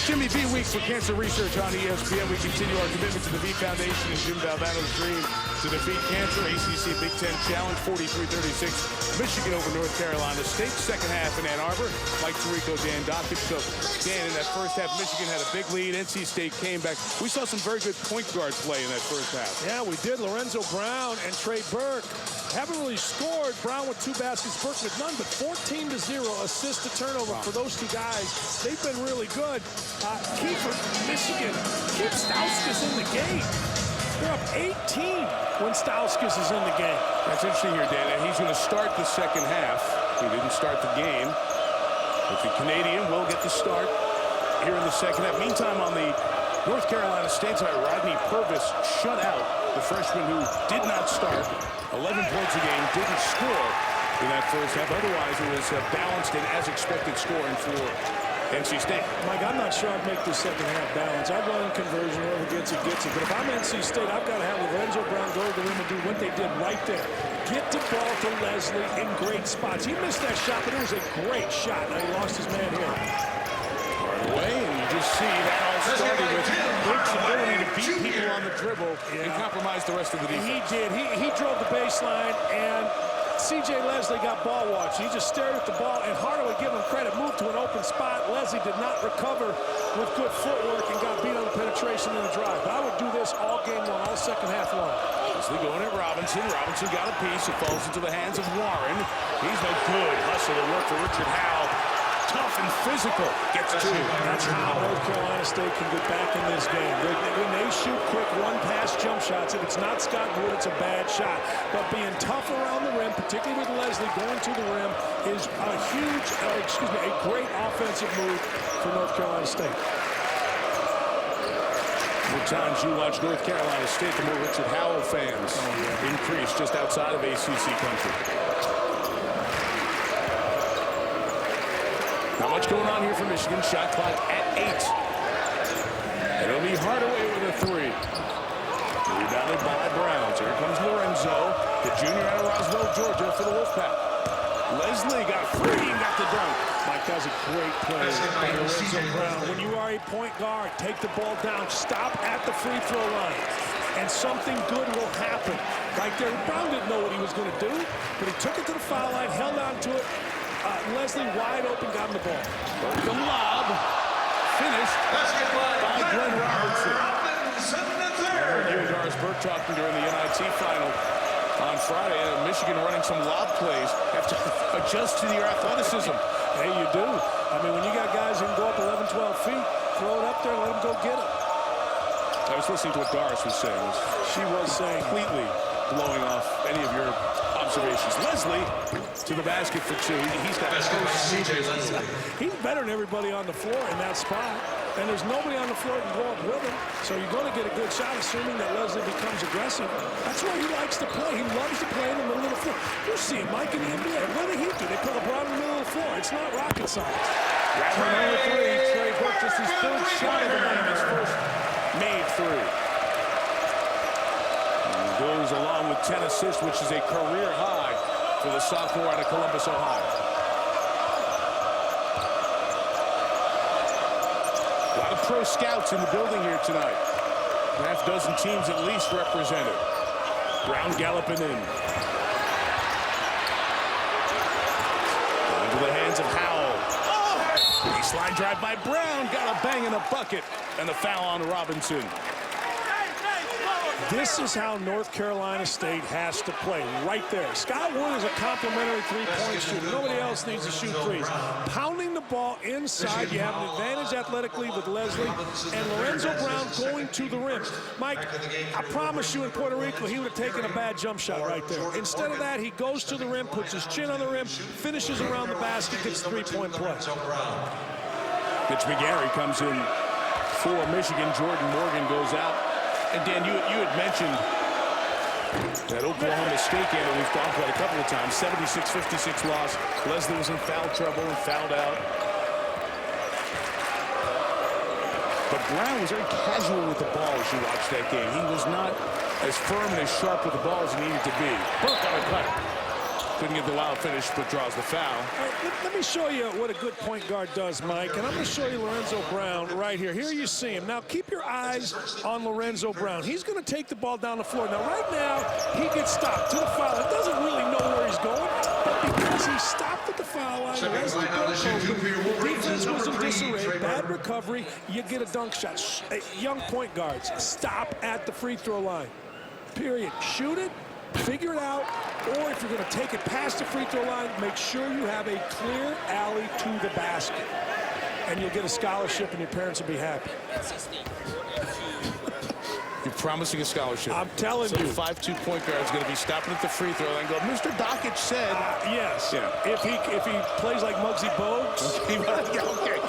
Jimmy B week Thanks for cancer research on ESPN. We continue our commitment to the V Foundation and Jim Valvano's dream to defeat cancer. ACC Big Ten Challenge, 43-36. Michigan over North Carolina State. Second half in Ann Arbor. Mike Tirico, Dan Dockett. So, Dan, in that first half, Michigan had a big lead. NC State came back. We saw some very good point guard play in that first half. Yeah, we did. Lorenzo Brown and Trey Burke haven't really scored. Brown with 2 baskets, Burke with none, but 14-0 assist to turnover for those 2 guys. They've been really good. Key for Michigan, keep Stauskas in the game. They're up 18 when Stauskas is in the game. That's interesting here, Dan. He's going to start the second half. He didn't start the game. But the Canadian will get the start here in the second half. Meantime, on the North Carolina State side, Rodney Purvis shut out the freshman who did not start. 11 points a game, didn't score in that first half. Otherwise, it was a balanced and as expected scoring for NC State. Mike, I'm not sure I'd make this second half balance. I'd run in conversion, whoever gets it, gets it. But if I'm NC State, I've got to have Lorenzo Brown go to the rim and do what they did right there. Get the ball to Leslie in great spots. He missed that shot, but it was a great shot. Now he lost his man here. Right away, and you just see that all started with Burke's ability to beat people on the dribble and compromise the rest of the defense. He did. He drove the baseline, and C.J. Leslie got ball watch. He just stared at the ball, and Hardaway, give him credit, moved to an open spot. Leslie did not recover with good footwork and got beat on the penetration and the drive. But I would do this all game long, all second half long. Leslie going at Robinson. Robinson got a piece. It falls into the hands of Warren. He's no good. Hustle and work for Richard Howell. Tough and physical. Gets 2. That's how North Carolina State can get back in this game. When they shoot quick one-pass jump shots, if it's not Scott Wood, it's a bad shot. But being tough around the rim, particularly with Leslie going to the rim, is a huge, a great offensive move for North Carolina State. The more times you watch North Carolina State, the more Richard Howell fans increase just outside of ACC country. Not much going on here for Michigan. Shot clock at 8. And it'll be Hardaway with a 3. Rebounded by Browns. Here comes Lorenzo, the junior out of Roswell, Georgia, for the Wolfpack. Leslie got free and got the dunk. Mike, that's a great play by Lorenzo Brown. When you are a point guard, take the ball down, stop at the free throw line, and something good will happen. Right there, Brown didn't know what he was going to do, but he took it to the foul line, held on to it. Leslie wide open, got him the ball. The lob finished by Glenn Robinson. You and Doris Burke talking during the NIT final on Friday. Michigan running some lob plays. Have to adjust to your athleticism. Hey, you do. I mean, when you got guys who can go up 11, 12 feet, throw it up there, let them go get it. I was listening to what Doris was saying. She was saying completely blowing off any of your observations. Leslie to the basket for 2. He's got He's better than everybody on the floor in that spot. And there's nobody on the floor who can go up with him. So you're going to get a good shot, assuming that Leslie becomes aggressive. That's why he likes to play. He loves to play in the middle of the floor. You see him, Mike, in the NBA. What did he do? They put LeBron in the middle of the floor. It's not rocket science. Rattling on the 3. Trey Burke, just his 3rd shot of the night. His first made 3. And goes along with 10 assists, which is a career high for the sophomore out of Columbus, Ohio. A lot of pro scouts in the building here tonight. Half dozen teams at least represented. Brown galloping in. Into the hands of Howell. Baseline drive by Brown. Got a bang in a bucket. And the foul on Robinson. This is how North Carolina State has to play, right there. Scott Wood is a complimentary three-point shooter. Nobody else needs to shoot threes. Pounding the ball inside, you have an advantage athletically with Leslie, and Lorenzo Brown going to the rim. Mike, I promise you in Puerto Rico, he would have taken a bad jump shot right there. Instead of that, he goes to the rim, puts his chin on the rim, finishes around the basket, gets a three-point play. Mitch McGarry comes in for Michigan. Jordan Morgan goes out. And Dan, you had mentioned that Oklahoma State game that we've talked about a couple of times, 76-56 loss. Leslie was in foul trouble and fouled out. But Brown was very casual with the ball as you watched that game. He was not as firm and as sharp with the ball as he needed to be. Burke on a cut. Couldn't get the wild finish, but draws the foul. All right, let me show you what a good point guard does, Mike. And I'm going to show you Lorenzo Brown right here. Here you see him. Now, keep your eyes on Lorenzo Brown. He's going to take the ball down the floor. Now, right now, he gets stopped to the foul. He doesn't really know where he's going, but because he stopped at the foul line, the defense was in disarray, bad recovery, you get a dunk shot. Young point guards, stop at the free throw line. Period. Shoot it. Figure it out, or if you're going to take it past the free throw line, make sure you have a clear alley to the basket, and you'll get a scholarship and your parents will be happy. You're promising a scholarship. I'm telling you. 5'2" point guard is going to be stopping at the free throw line and go, Mr. Dockich said. Yes. Yeah. If he plays like Muggsy Bogues. Okay.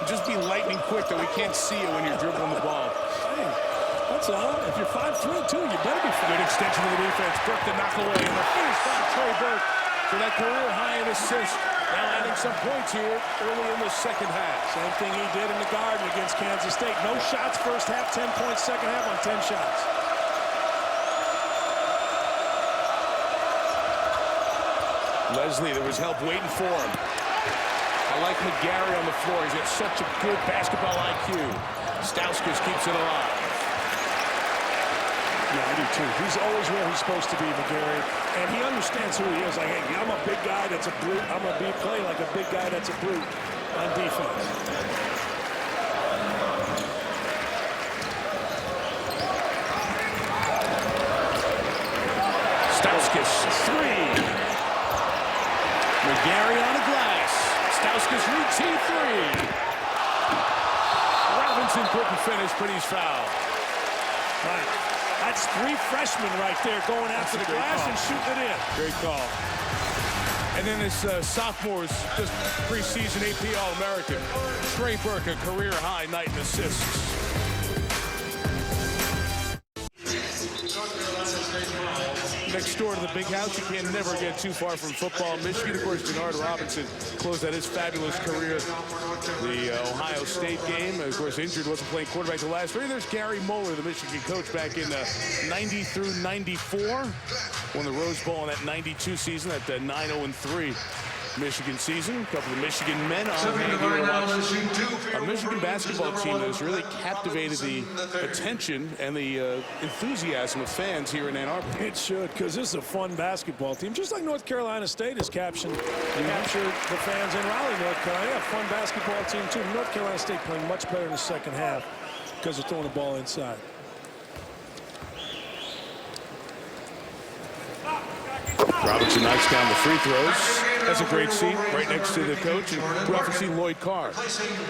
Just be lightning quick that we can't see you when you're dribbling the ball. Hey, that's all. If you're 5'3", too, you better be. Good extension of the defense. Burke to knock away. And the finish by Trey Burke for that career high in assists. Now adding some points here early in the second half. Same thing he did in the Garden against Kansas State. No shots first half, 10 points second half on 10 shots. Leslie, there was help waiting for him. I like McGarry on the floor. He's got such a good basketball IQ. Stauskas keeps it alive. Yeah, I do too. He's always where he's supposed to be, McGarry. And he understands who he is. Like, hey, I'm a big guy that's a brute. I'm going to be playing like a big guy that's a brute on defense. Stauskas, three. McGarry on the glass. Stauskas routine three. Robinson couldn't finish, but he's fouled. Right. That's three freshmen right there going after the glass and shooting it in. Great call. And then this sophomore's just preseason AP All-American. Trey Burke, a career high night in assists. Next door to the big house, you can never get too far from football. Michigan, of course, Denard Robinson closed out his fabulous career. The Ohio State game, of course, injured, wasn't playing quarterback the last 3. There's Gary Moeller, the Michigan coach, back in 90 through 94. Won the Rose Bowl in that 92 season, that 9-0-3 Michigan season. A couple of Michigan men on hand here. A Michigan basketball team that has really captivated the attention and the enthusiasm of fans here in Ann Arbor. It should, because this is a fun basketball team, just like North Carolina State has captured the fans in Raleigh, North Carolina. A fun basketball team, too. North Carolina State playing much better in the second half because they're throwing the ball inside. Robinson knocks down the free throws. That's a great seat right next to the coach. And we often see Lloyd Carr,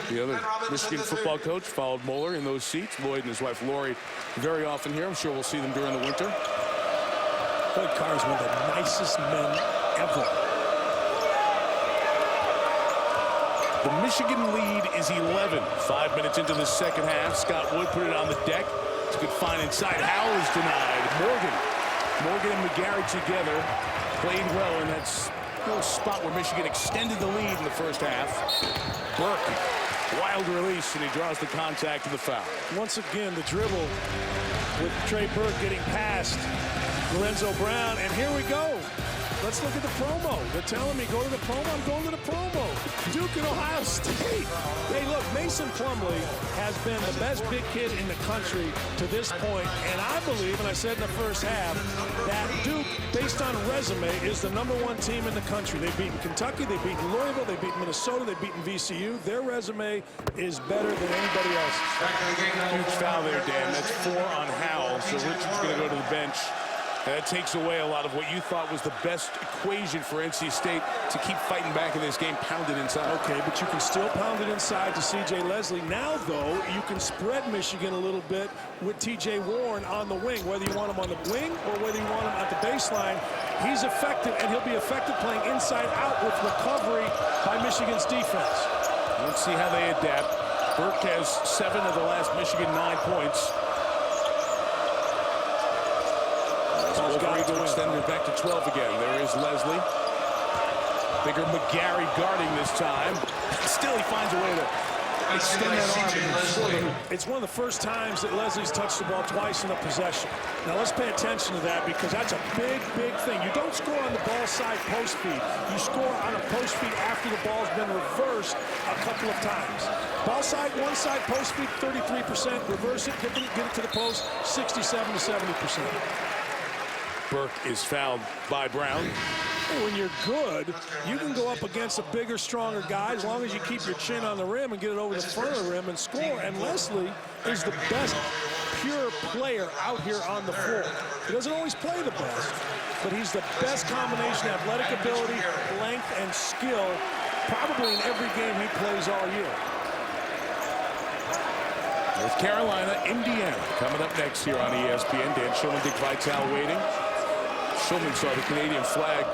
the other Michigan football coach, followed Moeller in those seats. Lloyd and his wife Lori very often here. I'm sure we'll see them during the winter. Lloyd Carr is one of the nicest men ever. The Michigan lead is 11. 5 minutes into the second half. Scott Wood put it on the deck. It's a good find inside. Howell is denied. Morgan and McGarry together played well, and that's a little spot where Michigan extended the lead in the first half. Burke, wild release, and he draws the contact of the foul. Once again, the dribble with Trey Burke getting past Lorenzo Brown, and here we go. Let's look at the promo. They're telling me go to the promo. I'm going to the promo. Duke and Ohio State. Hey, look, Mason Plumlee has been the best big kid in the country to this point, and I believe, and I said in the first half, that Duke, based on resume, is the #1 team in the country. They've beaten Kentucky, they've beaten Louisville, they've beaten Minnesota, they've beaten VCU. Their resume is better than anybody else's. Huge foul there, Dan. That's 4 on Howell, so Richard's going to go to the bench. That takes away a lot of what you thought was the best equation for NC State to keep fighting back in this game, pound it inside. Okay, but you can still pound it inside to C.J. Leslie. Now, though, you can spread Michigan a little bit with T.J. Warren on the wing, whether you want him on the wing or whether you want him at the baseline. He's effective, and he'll be effective playing inside out with recovery by Michigan's defense. Let's see how they adapt. Burke has 7 of the last Michigan 9 points. Got to extend it back to 12 again. There is Leslie. Bigger McGarry guarding this time. Still, he finds a way to extend that arm and score the hoop. It's one of the first times that Leslie's touched the ball twice in a possession. Now let's pay attention to that because that's a big, big thing. You don't score on the ball side post feed. You score on a post feed after the ball's been reversed a couple of times. Ball side, one side post feed, 33%. Reverse it, get it to the post, 67 to 70%. Burke is fouled by Brown. Hey, when you're good, you can go up against a bigger, stronger guy as long as you keep your chin on the rim and get it over the front of the rim and score. And Leslie is the best pure player out here on the floor. He doesn't always play the best, but he's the best combination of athletic ability, length, and skill probably in every game he plays all year. North Carolina, Indiana, coming up next here on ESPN. Dan Shulman, Dick Vitale waiting. Shulman saw the Canadian flag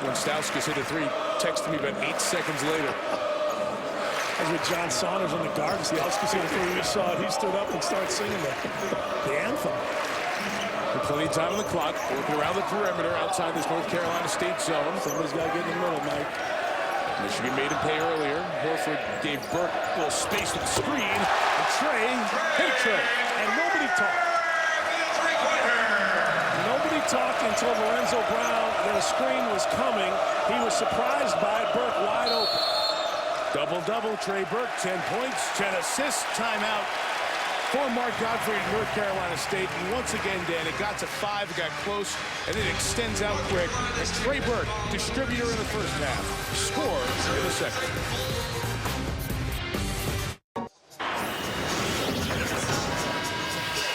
when Stauskas hit a three. Texted me about 8 seconds later. I was with John Saunders in the garden. Stauskas hit a three. We saw it. He stood up and started singing the anthem. With plenty of time on the clock, working around the perimeter outside this North Carolina State zone. Somebody's got to get in the middle, Mike. Michigan made him pay earlier. Horford gave Burke a little space with the screen. And Trey hit a Trey. And nobody talked. Nobody talked until Lorenzo Brown, that a screen was coming. He was surprised by it. Burke wide open. Double-double, Trey Burke, 10 points, 10 assists, timeout for Mark Godfrey at North Carolina State. And once again, Dan, it got to 5, it got close, and it extends out quick. And Trey Burke, distributor in the first half, scores in the second.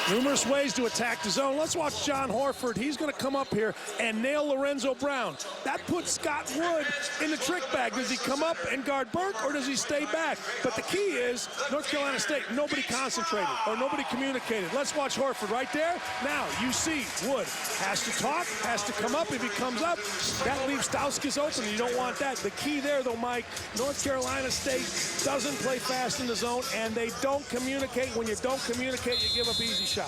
Numerous ways to attack the zone. Let's watch John Horford. He's going to come up here and nail Lorenzo Brown. That puts Scott Wood in the trick bag. Does he come up and guard Burke, or does he stay back? But the key is North Carolina State, nobody concentrated or nobody communicated. Let's watch Horford right there. Now, you see Wood has to talk, has to come up. If he comes up, that leaves Stauskas open. You don't want that. The key there, though, Mike, North Carolina State doesn't play fast in the zone, and they don't communicate. When you don't communicate, you give up easy shots.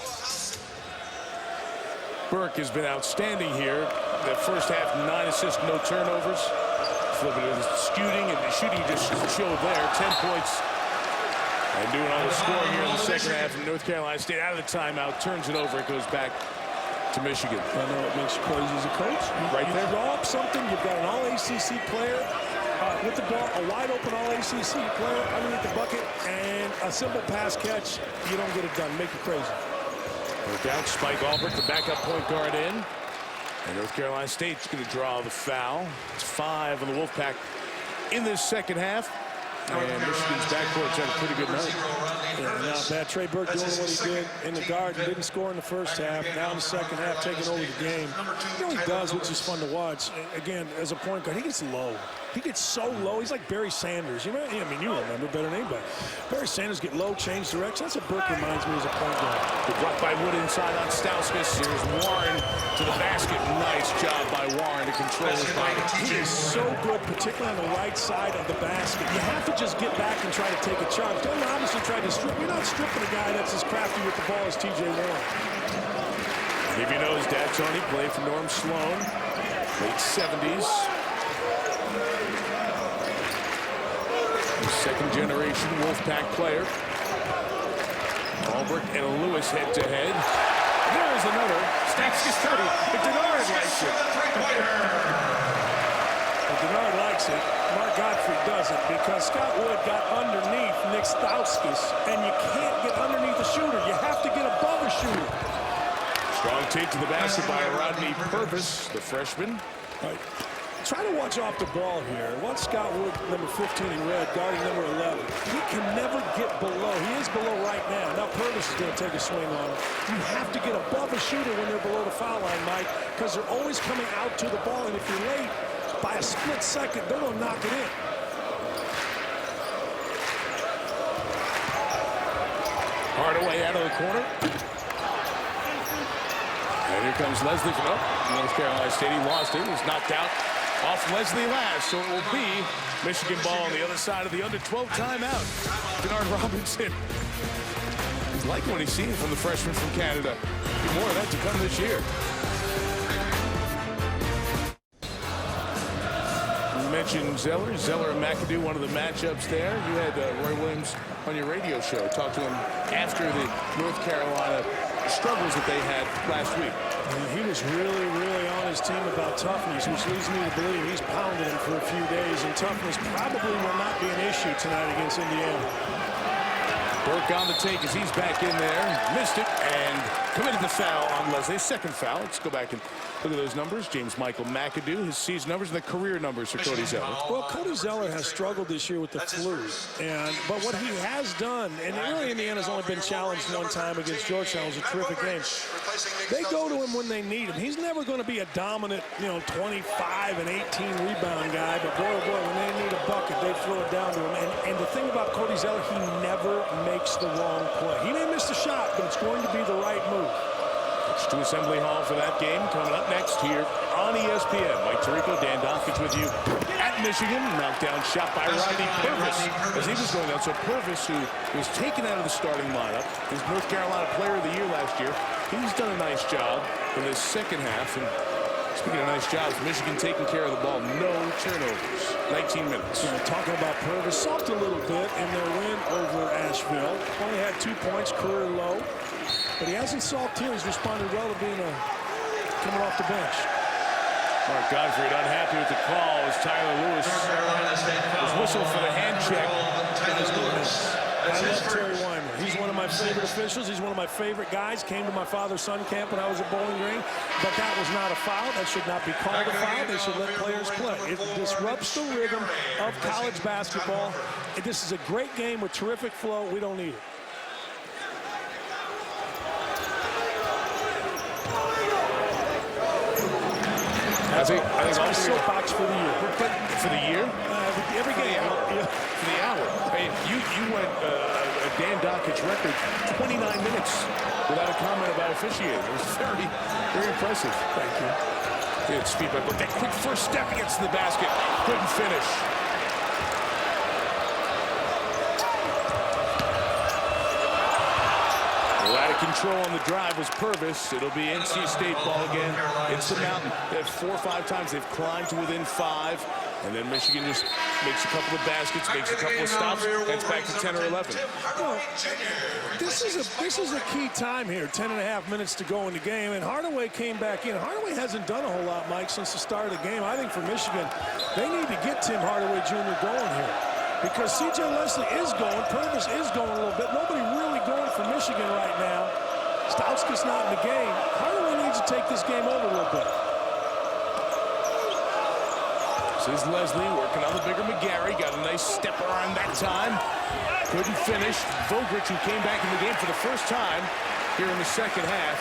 Burke has been outstanding here. The first half, 9 assists, no turnovers. Flipping to the shooting just showed there. 10 points. And doing all the scoring here in the second half from North Carolina State. Out of the timeout, turns it over. It goes back to Michigan. I know it makes you crazy as a coach. You draw up something. You've got an all-ACC player with the ball, a wide-open all-ACC player underneath the bucket, and a simple pass catch. You don't get it done. Make you crazy. Work out, Spike Albert, the backup point guard in. And North Carolina State's going to draw the foul. It's 5 on the Wolfpack in this second half. And Michigan's backcourt's had a pretty good night. Yeah, not bad. Trey Burke doing what he did in the garden. Didn't score in the first half. Now in the second half, taking over the game. You know he does, which is fun to watch. Again, as a point guard, he gets low. He gets so low. He's like Barry Sanders. You remember better than anybody. Barry Sanders get low, change direction. That's what Burke reminds me as a point guard. Good block by Wood inside on Stauskas. Here's Warren to the basket. Nice job by Warren to control his body. He is so good, particularly on the right side of the basket. You have to just get back and try to take a charge. Don't obviously try to strip. You're not stripping a guy that's as crafty with the ball as T.J. Warren. If you know his dad, Tony, played for Norm Sloan, late 70s. Second generation Wolfpack player. Albert and Lewis head to head. There's another. Stauskas 30. But Denard likes it. Denard likes it. Mark Godfrey doesn't, because Scott Wood got underneath Nick Stauskas, and you can't get underneath the shooter. You have to get above a shooter. Strong take to the basket by Rodney Purvis, the freshman. Right. Try to watch off the ball here. Watch Scott Wood, number 15 in red, guarding number 11. He can never get below. He is below right now. Now Purvis is going to take a swing on it. You have to get above a shooter when they're below the foul line, Mike, because they're always coming out to the ball, and if you're late by a split second, they're going to knock it in. Hardaway out of the corner. And here comes Leslie from North Carolina State. He lost it. He was knocked out off Leslie last. So it will be Michigan ball on the other side of the under-12 timeout. Denard Robinson. He's liking what he's seeing from the freshman from Canada. More of that to come this year. mentioned Zeller. Zeller and McAdoo, one of the matchups there. You had Roy Williams on your radio show. Talk to him after the North Carolina struggles that they had last week. He was really, really on his team about toughness, which leads me to believe he's pounded him for a few days, and toughness probably will not be an issue tonight against Indiana. Burke on the take as he's back in there. Missed it and committed the foul on Leslie. Second foul. Let's go back and look at those numbers. James Michael McAdoo, his season numbers and the career numbers for Cody Zeller. Well, Cody Zeller has struggled this year with the flu. But what he has done, and really Indiana's only been challenged one time against Georgetown. It was a terrific game. They go to him when they need him. He's never going to be a dominant, 25 and 18 rebound guy. But boy, oh boy, when they need a bucket, they throw it down to him. And the thing about Cody Zeller, he never makes the wrong play. He may miss the shot, but it's going to be the right move. It's to Assembly Hall for that game. Coming up next here on ESPN. Mike Tirico, Dan Donkich with you at Michigan. Knockdown shot by Rodney Purvis as he was going down. So Purvis, who was taken out of the starting lineup, is North Carolina Player of the Year last year. He's done a nice job in this second half. And speaking of nice jobs, Michigan taking care of the ball. No turnovers. 19 minutes. Talking about Purvis, soft a little bit in their win over Asheville. Only had 2 points, career low. But he hasn't solved here. He's responded well to being coming off the bench. Mark Gottfried unhappy with the call as Tyler Lewis was whistled for the hand check. I love Terry Weimer. He's one of my favorite officials. He's one of my favorite guys. Came to my father's son camp when I was at Bowling Green. But that was not a foul. That should not be called a foul. They should let players play. It disrupts the rhythm of college basketball. This is a great game with terrific flow. We don't need it. I think my soapbox for the year. For the year? Every game. For the hour. I mean, you went a Dan Dockich record 29 minutes without a comment about officiating. It was very, very impressive. Thank you. Good speed by Burke. That quick first step against the basket. Couldn't finish. Out of control on the drive was Purvis. It'll be NC State ball again. It's the Mountain. They've 4 or 5 times they've climbed to within 5. And then Michigan just makes a couple of baskets, makes a couple of stops, and it's back to 10 or 11. This is a key time here. 10.5 minutes to go in the game, and Hardaway came back in. Hardaway hasn't done a whole lot, Mike, since the start of the game. I think for Michigan, they need to get Tim Hardaway Jr. going here. Because C.J. Leslie is going, Purvis is going a little bit. Nobody really going for Michigan right now. Stauskas not in the game. Hardaway needs to take this game over a little bit. This is Leslie working on the bigger McGarry. Got a nice stepper on that time. Couldn't finish. Vogrich, who came back in the game for the first time here in the second half,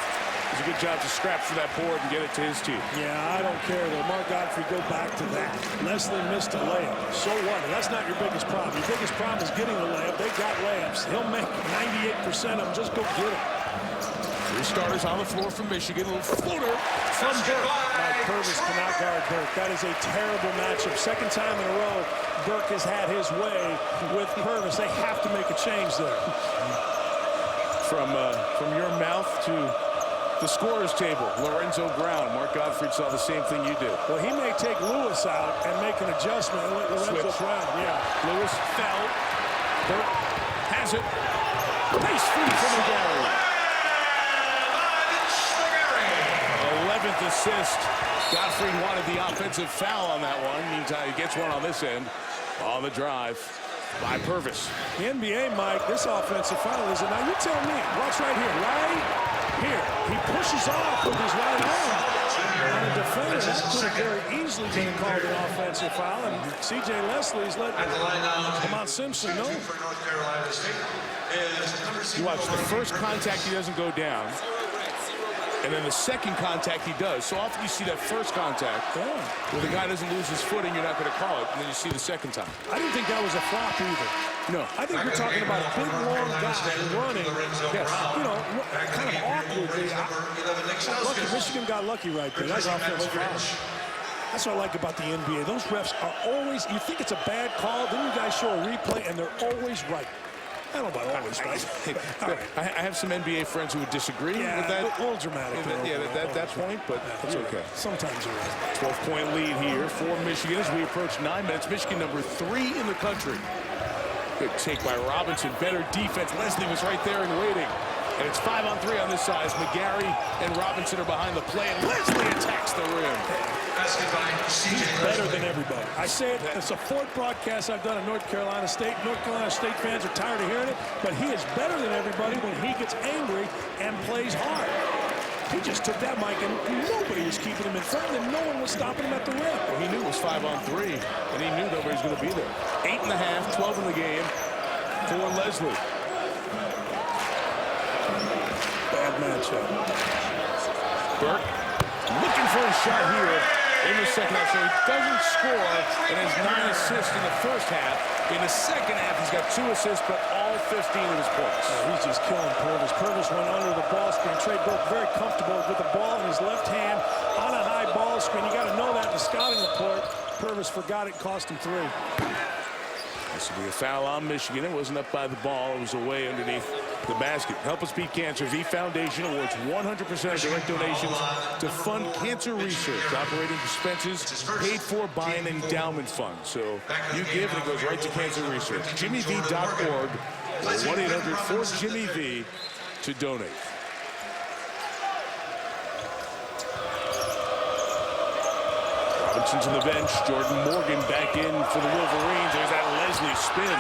does a good job to scrap for that board and get it to his team. Yeah, I don't care, though. Mark Gottfried, go back to that. Leslie missed a layup. So what? That's not your biggest problem. Your biggest problem is getting the layup. They got layups. He'll make 98% of them. Just go get them. 3 starters on the floor from Michigan. A little floater from Burke. Purvis cannot guard Burke. That is a terrible matchup. Second time in a row, Burke has had his way with Purvis. They have to make a change there. From your mouth to the scorer's table, Lorenzo Brown. Mark Gottfried saw the same thing you did. Well, he may take Lewis out and make an adjustment and let Lorenzo Brown. Yeah. Lewis fell. Burke has it. Nice feed from McGarry. 11th assist. Gottfried wanted the offensive foul on that one. Meantime, he gets one on this end. On the drive by Purvis. The NBA, Mike, this offensive foul is it. Now, you tell me. Watch right here. Right here. He pushes off with his right arm on a defender. That could have very easily been called an offensive foul. And C.J. Leslie's let Lamont Simpson know. You watch the first contact, he doesn't go down. And then the second contact he does. So often you see that first contact where the guy doesn't lose his footing, you're not going to call it. And then you see the second time. I didn't think that was a flop either. No. I think we're talking about a big, long guy running. Yes. You know, kind of awkwardly. Lucky, Michigan got lucky right there. That's offensive foul. That's what I like about the NBA. Those refs are always, you think it's a bad call, then you guys show a replay, and they're always right. I don't know about always, right? I have some NBA friends who would disagree with that. A little dramatic. That point, but it's okay. Sometimes you're right. 12-point lead here for Michigan as we approach 9 minutes. Michigan number 3 in the country. Good take by Robinson. Better defense. Leslie was right there and waiting. And it's 5-on-3 on this side. Magary and Robinson are behind the play, and Leslie attacks the rim. He's better than everybody. I say it, it's a fourth broadcast I've done at North Carolina State. North Carolina State fans are tired of hearing it, but he is better than everybody when he gets angry and plays hard. He just took that mic, and nobody was keeping him in front, and no one was stopping him at the rim. Well, he knew it was 5-on-3, and he knew nobody was going to be there. 8.5, 12 in the game for Leslie. Bad matchup. Burke looking for a shot here in the second half. So he doesn't score and has 9 assists in the first half. In the second half, he's got 2 assists, but all 15 of his points. He's just killing Purvis. Purvis went under the ball screen. Trey Burke very comfortable with the ball in his left hand on a high ball screen. You got to know that in the scouting report. Purvis forgot it, cost him 3. This will be a foul on Michigan. It wasn't up by the ball. It was away underneath the basket. Help Us Beat Cancer. V Foundation awards 100% of direct donations to fund cancer research. Operating expenses paid for by an endowment fund. So you give and it goes right to cancer research. JimmyV.org or 1-800-4JimmyV to donate. Robinson's on the bench. Jordan Morgan back in for the Wolverines. There's that Leslie spin.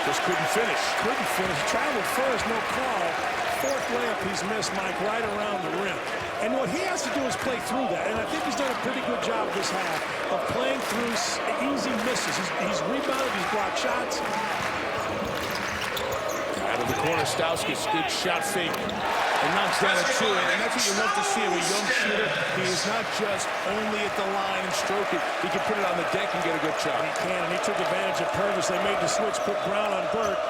Just couldn't finish. Couldn't finish. Traveled first, no call. Fourth layup he's missed, Mike, right around the rim. And what he has to do is play through that. And I think he's done a pretty good job this half of playing through easy misses. He's rebounded, he's blocked shots. Out of the corner, Stauskas, good shot fake. And knocks down a 2, and that's what you love to see of a young shooter. He is not just only at the line and stroke it. He can put it on the deck and get a good shot. He can, and he took advantage of Purvis. They made the switch, put Brown on Burke.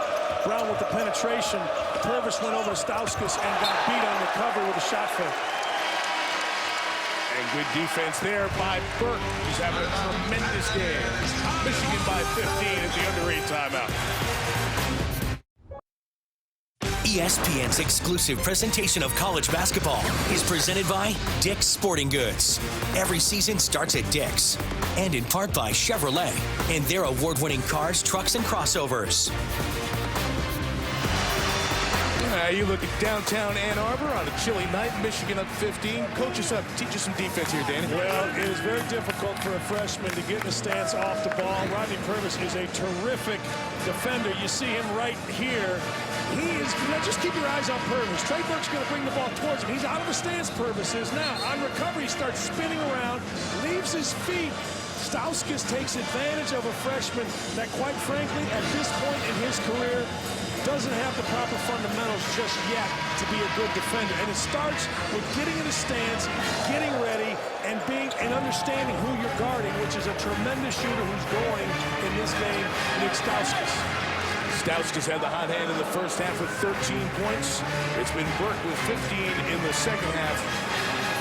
Brown with the penetration. Purvis went over to Stauskas and got beat on recovery with a shot fake. And good defense there by Burke. He's having a tremendous game. Michigan by 15 at the under 8 timeout. ESPN's exclusive presentation of college basketball is presented by Dick's Sporting Goods. Every season starts at Dick's, and in part by Chevrolet and their award-winning cars, trucks, and crossovers. You look at downtown Ann Arbor on a chilly night. Michigan up 15. Coach us up. Teach us some defense here, Danny. Well, it is very difficult for a freshman to get in the stance off the ball. Rodney Purvis is a terrific defender. You see him right here. He is, just keep your eyes on Purvis. Trey Burke's going to bring the ball towards him. He's out of the stance, Purvis is now. On recovery, he starts spinning around, leaves his feet. Stauskas takes advantage of a freshman that, quite frankly, at this point in his career, doesn't have the proper fundamentals just yet to be a good defender. And it starts with getting in a stance, getting ready, and understanding who you're guarding, which is a tremendous shooter who's going in this game, Nick Stauskas. Stauskas had the hot hand in the first half with 13 points. It's been Burke with 15 in the second half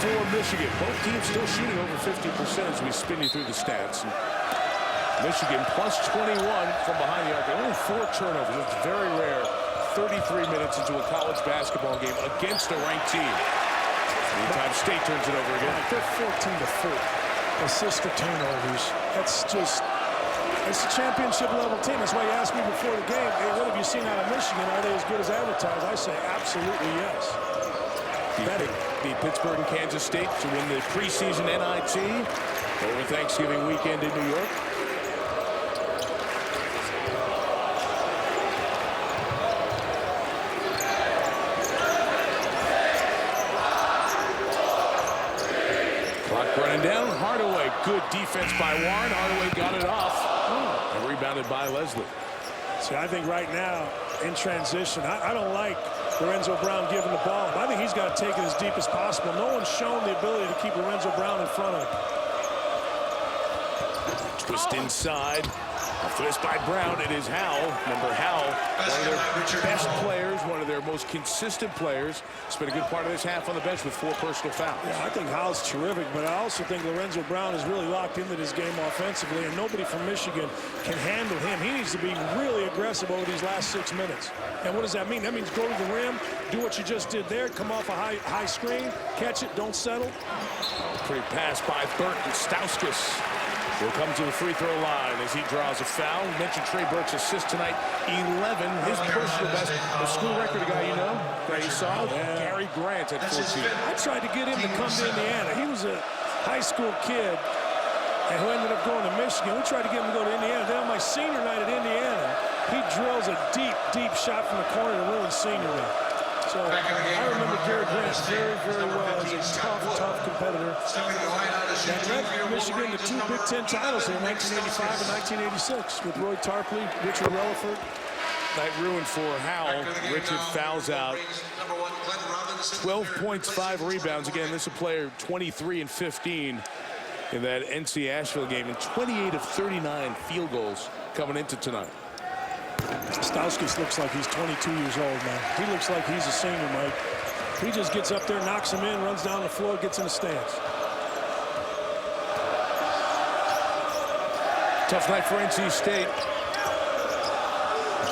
for Michigan. Both teams still shooting over 50% as we spin you through the stats. Michigan plus 21 from behind the arc. Only 4 turnovers. It's very rare. 33 minutes into a college basketball game against a ranked team. Meantime, State turns it over again. They're 14-4. Assists to turnovers. That's just, it's a championship level team. That's why you asked me before the game, hey, what have you seen out of Michigan? Are they as good as advertised? I say absolutely yes. Beat Pittsburgh and Kansas State to win the preseason NIT over Thanksgiving weekend in New York. Running down, Hardaway, good defense by Warren. Hardaway got it off and rebounded by Leslie. See, I think right now, in transition, I don't like Lorenzo Brown giving the ball. I think he's got to take it as deep as possible. No one's shown the ability to keep Lorenzo Brown in front of him. Twist inside. After this by Brown, it is Howell. Remember Howell, one of their best players, one of their most consistent players. Spent a good part of this half on the bench with 4 personal fouls. Yeah, I think Howell's terrific, but I also think Lorenzo Brown is really locked into this game offensively, and nobody from Michigan can handle him. He needs to be really aggressive over these last 6 minutes. And what does that mean? That means go to the rim, do what you just did there, come off a high screen, catch it, don't settle. Pretty pass by Burton. Stauskas will come to the free throw line as he draws a foul. We mentioned Trey Burke's assist tonight, 11. His personal best, the school record, a guy you know, that you saw, Gary Grant at 14. I tried to get him to come to Indiana. He was a high school kid and who ended up going to Michigan. We tried to get him to go to Indiana. Then on my senior night at Indiana, he drills a deep shot from the corner to ruin senior night. So I remember Gary Grant very well as a tough competitor. That led Michigan to 2 Big Ten titles in 1985 and 1986 with Roy Tarpley, Richard Relaford. Night ruined for Howell. Richard fouls out. 12 points, 5 rebounds. Again, this is a player 23 and 15 in that NC Asheville game, and 28 of 39 field goals coming into tonight. Stauskas looks like he's 22 years old now. He looks like he's a senior, Mike. He just gets up there, knocks him in, runs down the floor, gets in the stands. Tough night for NC State.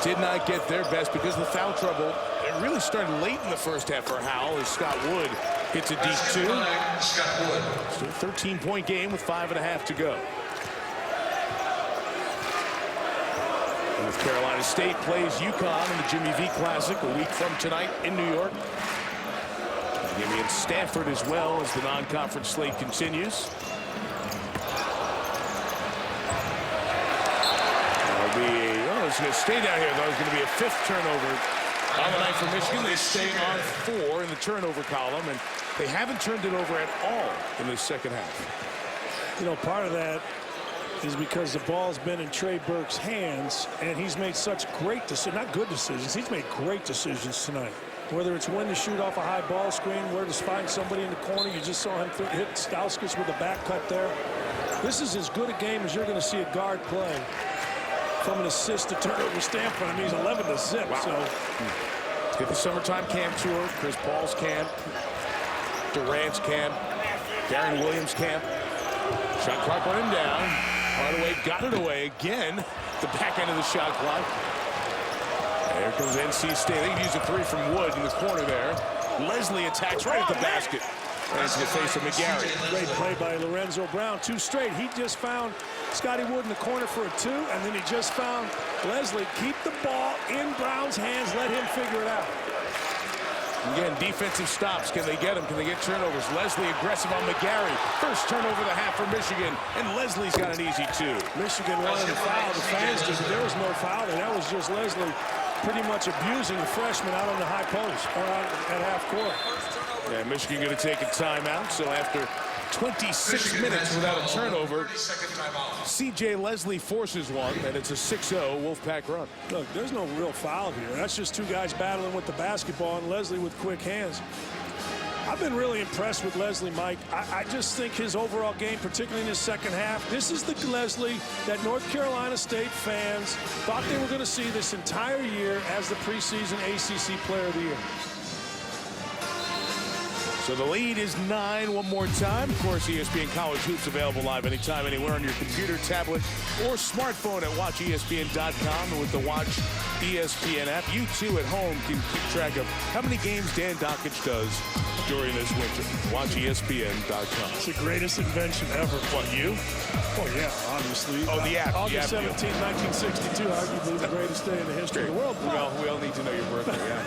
Did not get their best because of the foul trouble. It really started late in the first half for Howell as Scott Wood hits a deep 2. Still a 13-point game with 5.5 to go. North Carolina State plays UConn in the Jimmy V Classic a week from tonight in New York. Give me in Stanford as well as the non-conference slate continues. It's going to stay down here, though. It's going to be a 5th turnover on the night for Michigan. They stay on 4 in the turnover column, and they haven't turned it over at all in the second half. You know, part of that is because the ball's been in Trey Burke's hands, and he's made such great decisions, not good decisions, he's made great decisions tonight. Whether it's when to shoot off a high ball screen, where to find somebody in the corner. You just saw him hit Stauskas with a back cut there. This is as good a game as you're going to see a guard play. From an assist to turnover standpoint, I mean, he's 11 to zip. Wow. So let's get the summertime camp tour. Chris Paul's camp, Durant's camp, Darren Williams' camp. Shot clock running down. Hardaway got it away again. The back end of the shot clock. There comes NC State. They can use a 3 from Wood in the corner there. Leslie attacks right at the basket. And it's in the face of McGarry. Great play by Lorenzo Brown. 2 straight. He just found Scotty Wood in the corner for a 2, and then he just found Leslie. Keep the ball in Brown's hands. Let him figure it out. Again, defensive stops. Can they get him? Can they get turnovers? Leslie aggressive on McGarry. First turnover of the half for Michigan, and Leslie's got an easy 2. Michigan wanted to foul. The fans did, but there was no foul there. That was just Leslie pretty much abusing the freshman out on the high post or out at half court. Yeah, Michigan going to take a timeout. So after 26 minutes without a turnover, C.J. Leslie forces one, and it's a 6-0 Wolfpack run. Look, there's no real foul here. That's just 2 guys battling with the basketball, and Leslie with quick hands. I've been really impressed with Leslie, Mike. I just think his overall game, particularly in his second half, this is the Leslie that North Carolina State fans thought they were going to see this entire year as the preseason ACC Player of the Year. So the lead is 9 one more time. Of course, ESPN College Hoops available live anytime, anywhere on your computer, tablet, or smartphone at watchespn.com and with the Watch ESPN app. You, too, at home can keep track of how many games Dan Dockich does during this winter. WatchESPN.com. It's the greatest invention ever. What, you? Oh, yeah, obviously. Oh, the app. August 17, 1962, arguably the greatest day in the history of the world. We all need to know your birthday, yeah.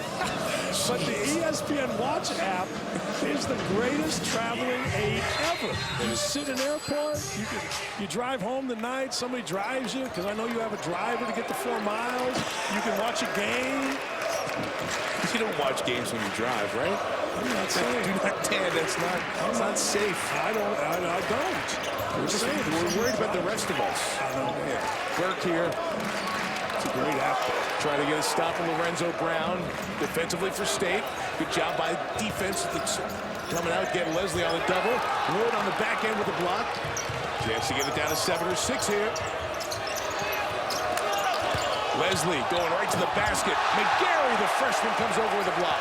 But the ESPN Watch app is the greatest traveling aid ever. You sit in an airport, you drive home tonight, somebody drives you, because I know you have a driver to get the 4 miles. You can watch a game. You don't watch games when you drive, right? I'm not saying. Do not, Dan, that's not safe. I don't. We're worried about the rest of us. I know. Yeah. Burke here. It's a great app. Trying to get a stop on Lorenzo Brown. Defensively for State. Good job by defense. Coming out, getting Leslie on the double. Wood on the back end with a block. Chance to get it down to 7 or 6 here. Leslie going right to the basket. McGarry, the freshman, comes over with a block.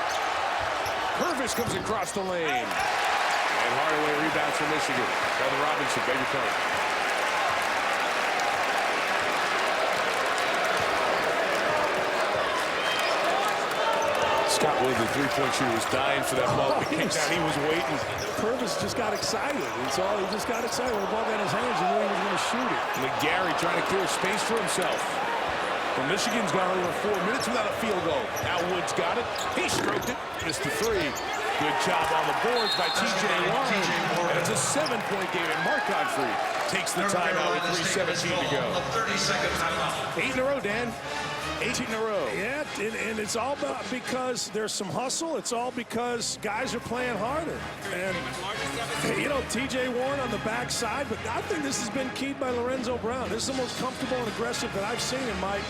Purvis comes across the lane. And Hardaway rebounds for Michigan. Brother Robinson, beg your pardon. Scott Wood, the three-point shooter, was dying for that ball. He was waiting. Purvis just got excited. It's all, he just got excited when the ball got in his hands. He knew he was going to shoot it. McGarry trying to clear space for himself. Well, Michigan's gone over 4 minutes without a field goal. Now Wood's got it. He stroked it. Missed the three. Good job on the boards by T.J. Warren. And it's a 7-point game. And Mark Godfrey takes the timeout with 3:17 to go. 30-second timeout. 8 in a row, Dan. 8 in a row. Yeah, and it's all about because there's some hustle. It's all because guys are playing harder. And, you know, T.J. Warren on the backside, but I think this has been keyed by Lorenzo Brown. This is the most comfortable and aggressive that I've seen him, Mike.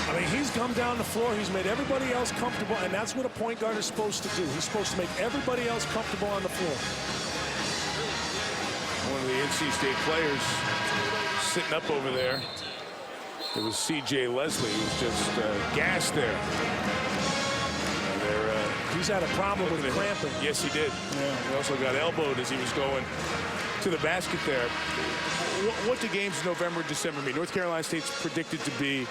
I mean, he's come down the floor. He's made everybody else comfortable, and that's what a point guard is supposed to do. He's supposed to make everybody else comfortable on the floor. One of the NC State players sitting up over there. It was C.J. Leslie who was just gassed there. He's had a problem with cramping. Yes, he did. Yeah. He also got elbowed as he was going to the basket there. What do games in November and December mean? North Carolina State's predicted to be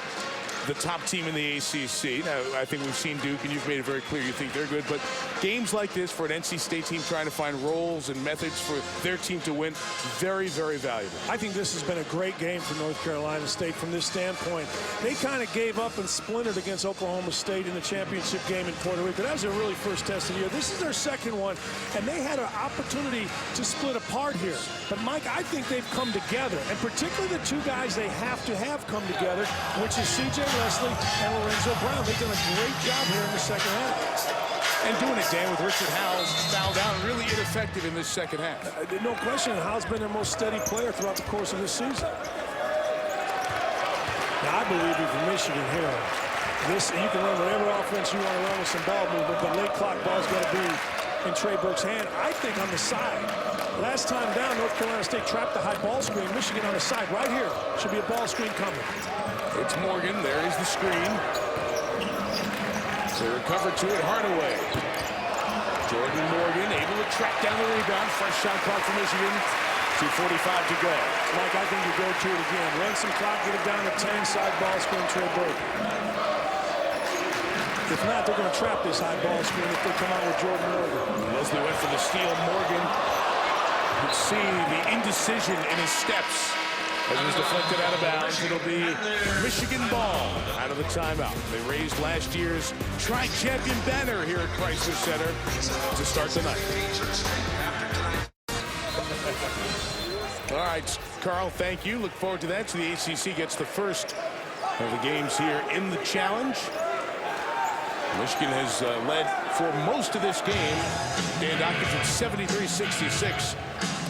the top team in the ACC. Now, I think we've seen Duke, and you've made it very clear you think they're good. But games like this for an NC State team trying to find roles and methods for their team to win, very, very valuable. I think this has been a great game for North Carolina State from this standpoint. They kind of gave up and splintered against Oklahoma State in the championship game in Puerto Rico. That was their really first test of the year. This is their second one, and they had an opportunity to split apart here. But, Mike, I think they've come together, and particularly the two guys they have to have come together, which is C.J. Leslie and Lorenzo Brown. They've done a great job here in the second half. And doing it, Dan, with Richard Howells fouled out, really ineffective in this second half. No question, Howell's been their most steady player throughout the course of this season. Now, I believe you from Michigan here. You can run whatever offense you want to run with some ball movement, but late clock ball's got to be in Trey Burke's hand. I think on the side. Last time down, North Carolina State trapped the high ball screen. Michigan on the side right here. Should be a ball screen coming. It's Morgan. There is the screen. They recover to it. Hardaway. Jordan Morgan able to track down the rebound. Fresh shot clock for Michigan. 2:45 to go. Mike, I think you go to it again. Run some clock, get it down to 10. Side ball screen, Trey Burke. If not, they're going to trap this high ball screen if they come out with Jordan Morgan. Leslie went for the steal. Morgan. You can see the indecision in his steps. As it was deflected out of bounds, it'll be Michigan ball out of the timeout. They raised last year's tri-champion banner here at Chrysler Center to start the night. All right, Carl, thank you. Look forward to that. So the ACC gets the first of the games here in the challenge. Michigan has led for most of this game. Dan Dockerson 73-66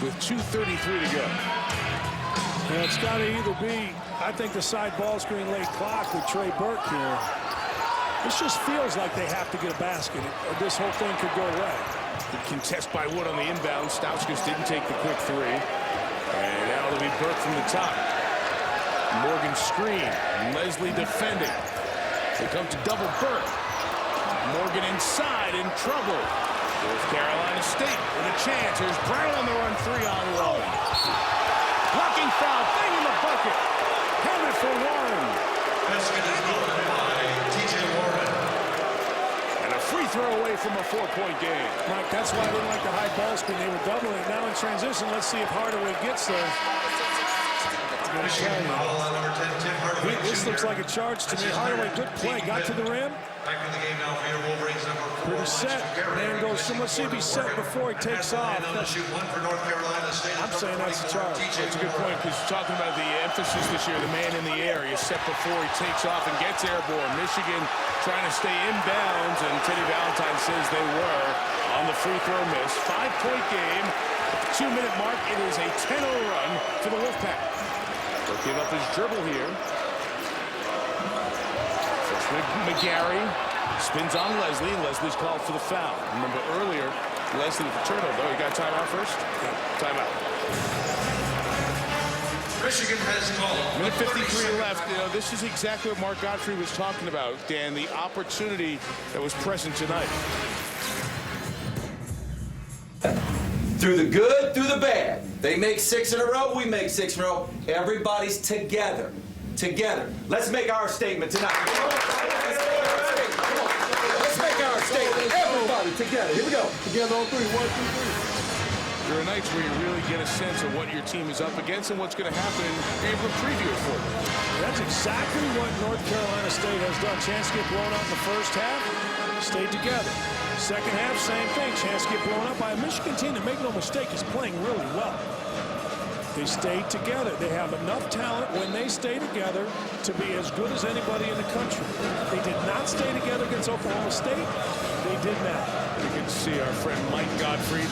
with 2:33 to go. Yeah, it's got to either be, I think, the side ball screen late clock with Trey Burke here. This just feels like they have to get a basket, or this whole thing could go away. Good contest by Wood on the inbound. Stauskas didn't take the quick three. And now it'll be Burke from the top. Morgan screen. Leslie defending. They come to double Burke. Morgan inside in trouble. North Carolina State with a chance. Here's Brown on the run, 3-on-1. Blocking foul, thing in the bucket. Handed for Warren. Basket is opened by T.J. Warren. And a free throw away from a 4-point game. Mike, that's why I didn't like the high ball screen. They were doubling it. Now in transition, let's see if Hardaway gets there. This looks like a charge to me. Hardaway, good play. Got to the rim. Back in the game now for your Wolverines, number 4. Pretty set. Man goes, let's see if he's set before he takes off. Shoot one for North Carolina State. I'm saying that's a charge. That's a good point, because talking about the emphasis this year, the man in the air. He's set before he takes off and gets airborne. Michigan trying to stay inbounds, and Teddy Valentine says they were on the free throw miss. 5-point game. At the 2-minute mark, it is a 10-0 run for the Wolfpack. Burke gave up his dribble here. McGarry spins on Leslie. Leslie's called for the foul. Remember earlier, Leslie with the turnover. Oh, you got timeout first? Yeah. Timeout. Michigan has called. Minute 53 left. You know, this is exactly what Mark Godfrey was talking about, Dan, the opportunity that was present tonight. Through the good, through the bad. They make 6 in a row, we make 6 in a row. Everybody's together. Together. Let's make our statement tonight. Let's make our statement. Everybody together. Here we go. Together on 3. 1, 2, 3. There are nights where you really get a sense of what your team is up against and what's going to happen, and you're able to preview it for them. That's exactly what North Carolina State has done. Chance to get blown out in the first half, stayed together. Second half, same thing. Chance to get blown out by a Michigan team that, make no mistake, is playing really well. They stayed together. They have enough talent when they stay together to be as good as anybody in the country. They did not stay together against Oklahoma State. They did not. You can see our friend Mike Godfrey.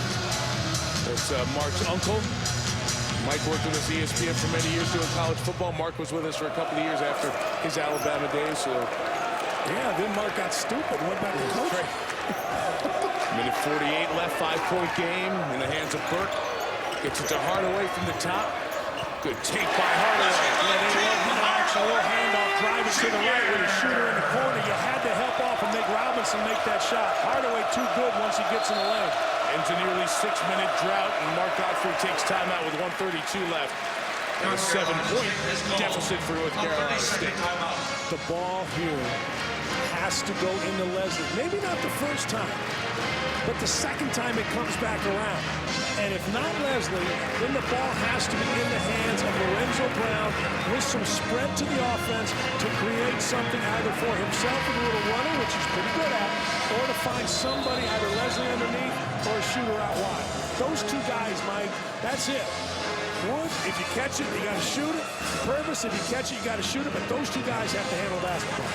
That's Mark's uncle. Mike worked with us at ESPN for many years doing college football. Mark was with us for a couple of years after his Alabama days. So, yeah, then Mark got stupid and went back to coaching. Minute 48 left, 5-point game in the hands of Burke. Gets it to Hardaway from the top. Good take by Hardaway. Yeah, they love the action. A little handoff, drive it to the right with a shooter in the corner. You had to help off and make Robinson make that shot. Hardaway too good once he gets in the lane. Ends a nearly 6-minute drought, and Mark Godfrey takes timeout with 1:32 left. And a 7-point deficit for North Carolina State. The ball here has to go into Leslie. Maybe not the first time, but the second time it comes back around. And if not Leslie, then the ball has to be in the hands of Lorenzo Brown with some spread to the offense to create something either for himself with a little runner, which he's pretty good at, or to find somebody, either Leslie underneath or a shooter out wide. Those two guys, Mike, that's it. Wood, if you catch it, you got to shoot it. Purvis, if you catch it, you got to shoot it. But those two guys have to handle basketball.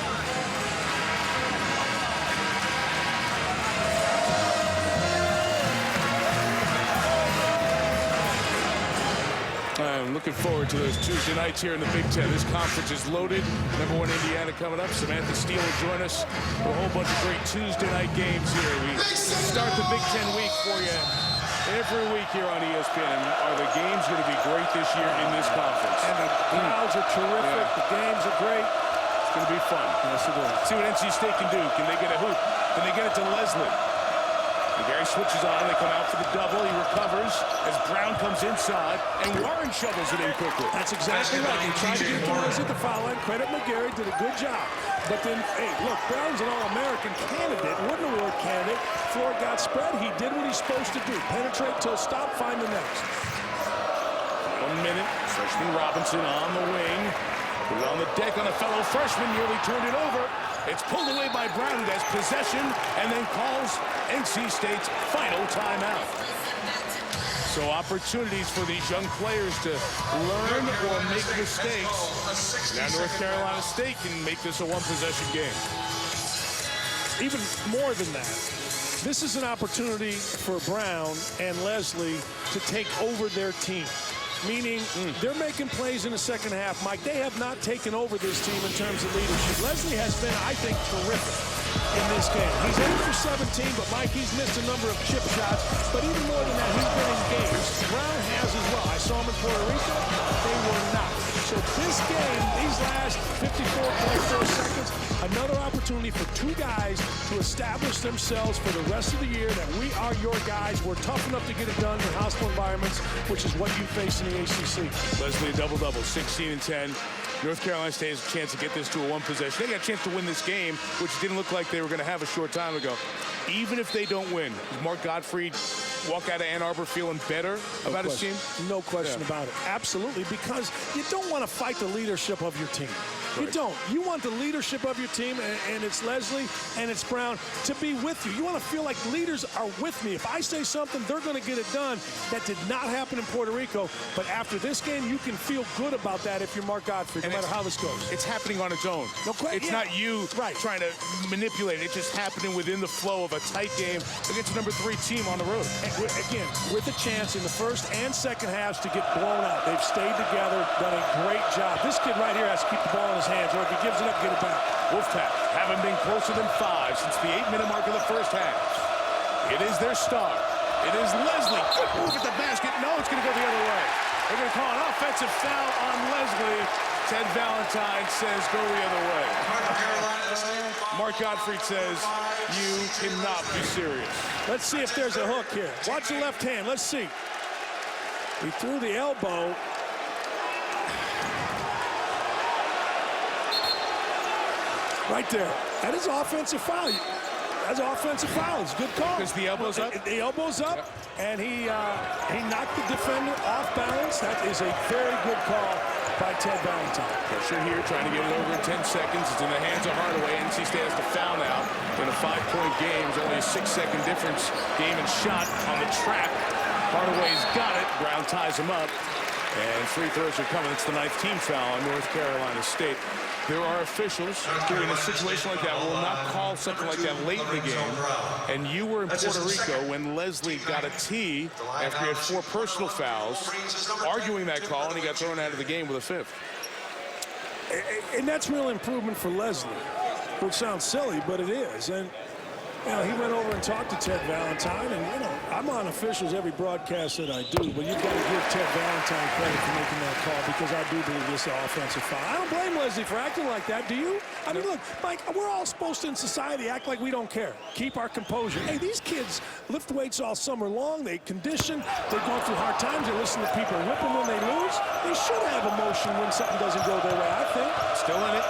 I'm looking forward to those Tuesday nights here in the Big Ten. This conference is loaded. Number 1 Indiana coming up. Samantha Steele will join us for a whole bunch of great Tuesday night games here. We start the Big Ten week for you every week here on ESPN. Are the games going to be great this year in this conference? And the crowds are terrific. Yeah. The games are great. It's going to be fun. Yes, it is. See what NC State can do. Can they get a hoop? Can they get it to Leslie? And Gary switches on. They come out for the double. He recovers as Brown comes inside, and Warren shovels it in quickly. That's exactly right. He tried to get Torres at the foul line. Credit McGarry, did a good job. But then, hey, look, Brown's an All-American candidate, Wooden Award candidate. Floor got spread. He did what he's supposed to do. Penetrate till stop, find the next. 1 minute. Freshman Robinson on the wing. Put it on the deck on a fellow freshman. Nearly turned it over. It's pulled away by Brown, who has possession and then calls NC State's final timeout. So opportunities for these young players to learn or make mistakes. Now North Carolina State can make this a one-possession game. Even more than that, this is an opportunity for Brown and Leslie to take over their team. Meaning they're making plays in the second half. Mike, they have not taken over this team in terms of leadership. Leslie has been, I think, terrific in this game. He's 8 for 17, but Mike, he's missed a number of chip shots. But even more than that, he's been engaged. Brown has as well. I saw him in Puerto Rico. They were not. So this game, these last 54.4 seconds, another opportunity for two guys to establish themselves for the rest of the year that we are your guys. We're tough enough to get it done in hostile environments, which is what you face in the ACC. Leslie, a double-double, 16 and 10. North Carolina State has a chance to get this to a one possession. They got a chance to win this game, which didn't look like they were going to have a short time ago. Even if they don't win, does Mark Godfrey walk out of Ann Arbor feeling better about his team? No question about it. Absolutely, because you don't want to fight the leadership of your team. You don't. You want the leadership of your team, and it's Leslie and it's Brown, to be with you. You want to feel like leaders are with me. If I say something, they're going to get it done. That did not happen in Puerto Rico, but after this game, you can feel good about that if you're Mark Godfrey, no matter how this goes. It's happening on its own. No question. It's not you trying to manipulate it. It's just happening within the flow of a tight game against the number 3 team on the road. And again, with a chance in the first and second halves to get blown out. They've stayed together, done a great job. This kid right here has to keep the ball in his hands, or if he gives it up, get it back. Wolfpack haven't been closer than 5 since the 8-minute mark of the first half. It is their star. It is Leslie. Good move at the basket. No, it's going to go the other way. They're going to call an offensive foul on Leslie. Ted Valentine says go the other way. Mark Gottfried says you cannot be serious. Let's see if there's a hook here. Watch the left hand. Let's see. He threw the elbow. Right there. That is offensive foul. That's offensive foul. It's a good call. Because the elbow's up? The elbow's up, and he knocked the defender off balance. That is a very good call by Ted Valentine. Pressure here, trying to get it over in 10 seconds. It's in the hands of Hardaway. NC State has to foul now in a 5-point game. There's only a 6-second difference. Game and shot on the trap. Hardaway's got it. Brown ties him up. And free throws are coming. It's the 9th team foul on North Carolina State. There are officials who, in a situation like that, will not call something like that late in the game. And you were in Puerto Rico when Leslie got a tee after he had 4 personal fouls, arguing that call, and he got thrown out of the game with a 5th. And that's real improvement for Leslie, which sounds silly, but it is. And you know, he went over and talked to Ted Valentine, and you know, I'm on officials every broadcast that I do, but you've got to give Ted Valentine credit for making that call, because I do believe this is an offensive foul. I don't blame Leslie for acting like that, do you? I mean, look, Mike, we're all supposed to in society act like we don't care. Keep our composure. Hey, these kids lift weights all summer long. They condition. They're going through hard times. They listen to people rip them when they lose. They should have emotion when something doesn't go their way, I think. Still in it.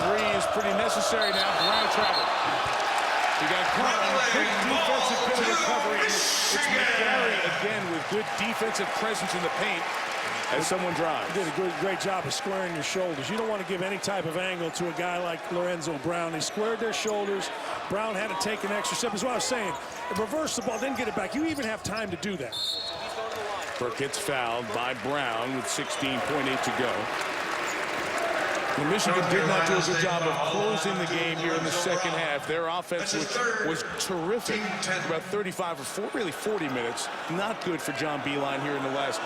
3 is pretty necessary now. Brown travel. He got caught on a quick defensive bit of recovery. It's McGarry again with good defensive presence in the paint as someone drives. He did a great job of squaring your shoulders. You don't want to give any type of angle to a guy like Lorenzo Brown. He squared their shoulders. Brown had to take an extra step. That's what I was saying. Reverse the ball, then get it back. You even have time to do that. Burke gets fouled by Brown with 16.8 to go. And Michigan did not do a good job of closing the game here in the second half. Their offense was terrific. About 35 or 40 minutes. Not good for John Beilein here in the last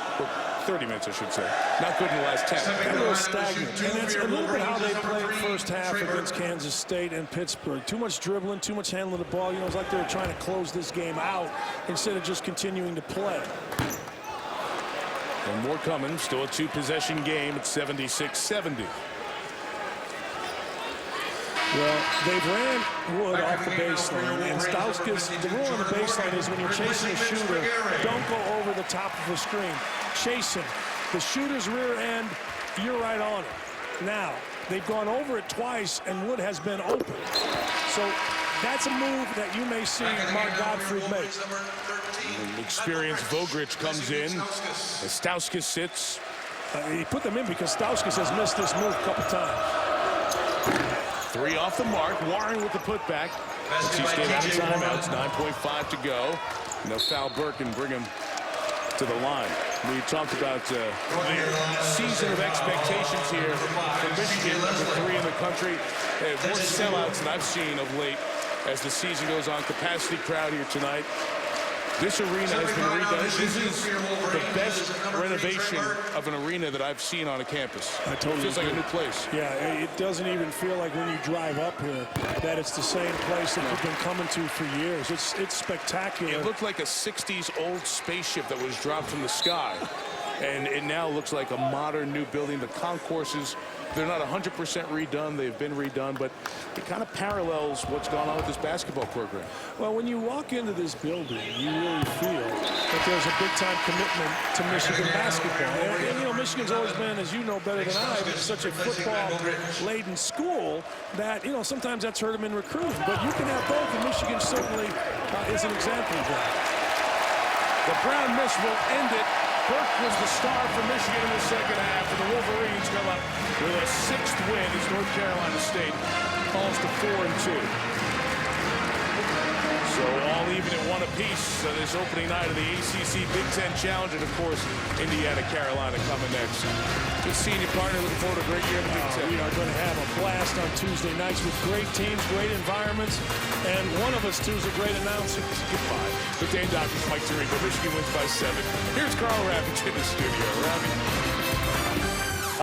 30 minutes, I should say. Not good in the last 10. A little stagnant. And that's a little bit how they played first half against Kansas State and Pittsburgh. Too much dribbling, too much handling the ball. You know, it's like they were trying to close this game out instead of just continuing to play. And more coming. Still a 2-possession game at 76-70. Well, they've ran Wood off the baseline, and Stauskas, the rule on the baseline is when you're chasing a shooter, don't go over the top of the screen. Chase him. The shooter's rear end, you're right on it. Now, they've gone over it twice, and Wood has been open. So that's a move that you may see Mark Gottfried make. Experienced Vogrich comes in as Stauskas sits. He put them in because Stauskas has missed this move a couple times. 3 off the mark. Warren with the putback. NC State out of timeouts. 9.5 to go. And they'll foul Burke and bring him to the line. We talked about the season of expectations here for Michigan, number 3 in the country. They have more sellouts than I've seen of late as the season goes on. Capacity crowd here tonight. This arena has been redone. This is the best renovation of an arena that I've seen on a campus. I totally It feels like a new place. Yeah, it doesn't even feel like when you drive up here that it's the same place that you've been coming to for years. It's spectacular. It looked like a 60s old spaceship that was dropped from the sky. And it now looks like a modern new building. The concourses, they're not 100% redone. They've been redone, but it kind of parallels what's gone on with this basketball program. Well, when you walk into this building, you really feel that there's a big-time commitment to Michigan basketball. And, you know, Michigan's always been, as you know better than I, such a football-laden school that, you know, sometimes that's hurt them in recruiting. But you can have both, and Michigan certainly is an example of that. The Brown miss will end it. Burke was the star for Michigan in the second half, and the Wolverines come up with a 6th win as North Carolina State falls to 4-2. So all even at 1 apiece on this opening night of the ACC Big Ten Challenge, and of course, Indiana-Carolina coming next. Good seeing you, partner. Looking forward to a great year in the Big Ten. We are going to have a blast on Tuesday nights with great teams, great environments, and one of us two is a great announcer. Goodbye. The Dane Doctors, Mike Tirico. Michigan wins by 7. Here's Carl Ravitch in the studio. Ravitch.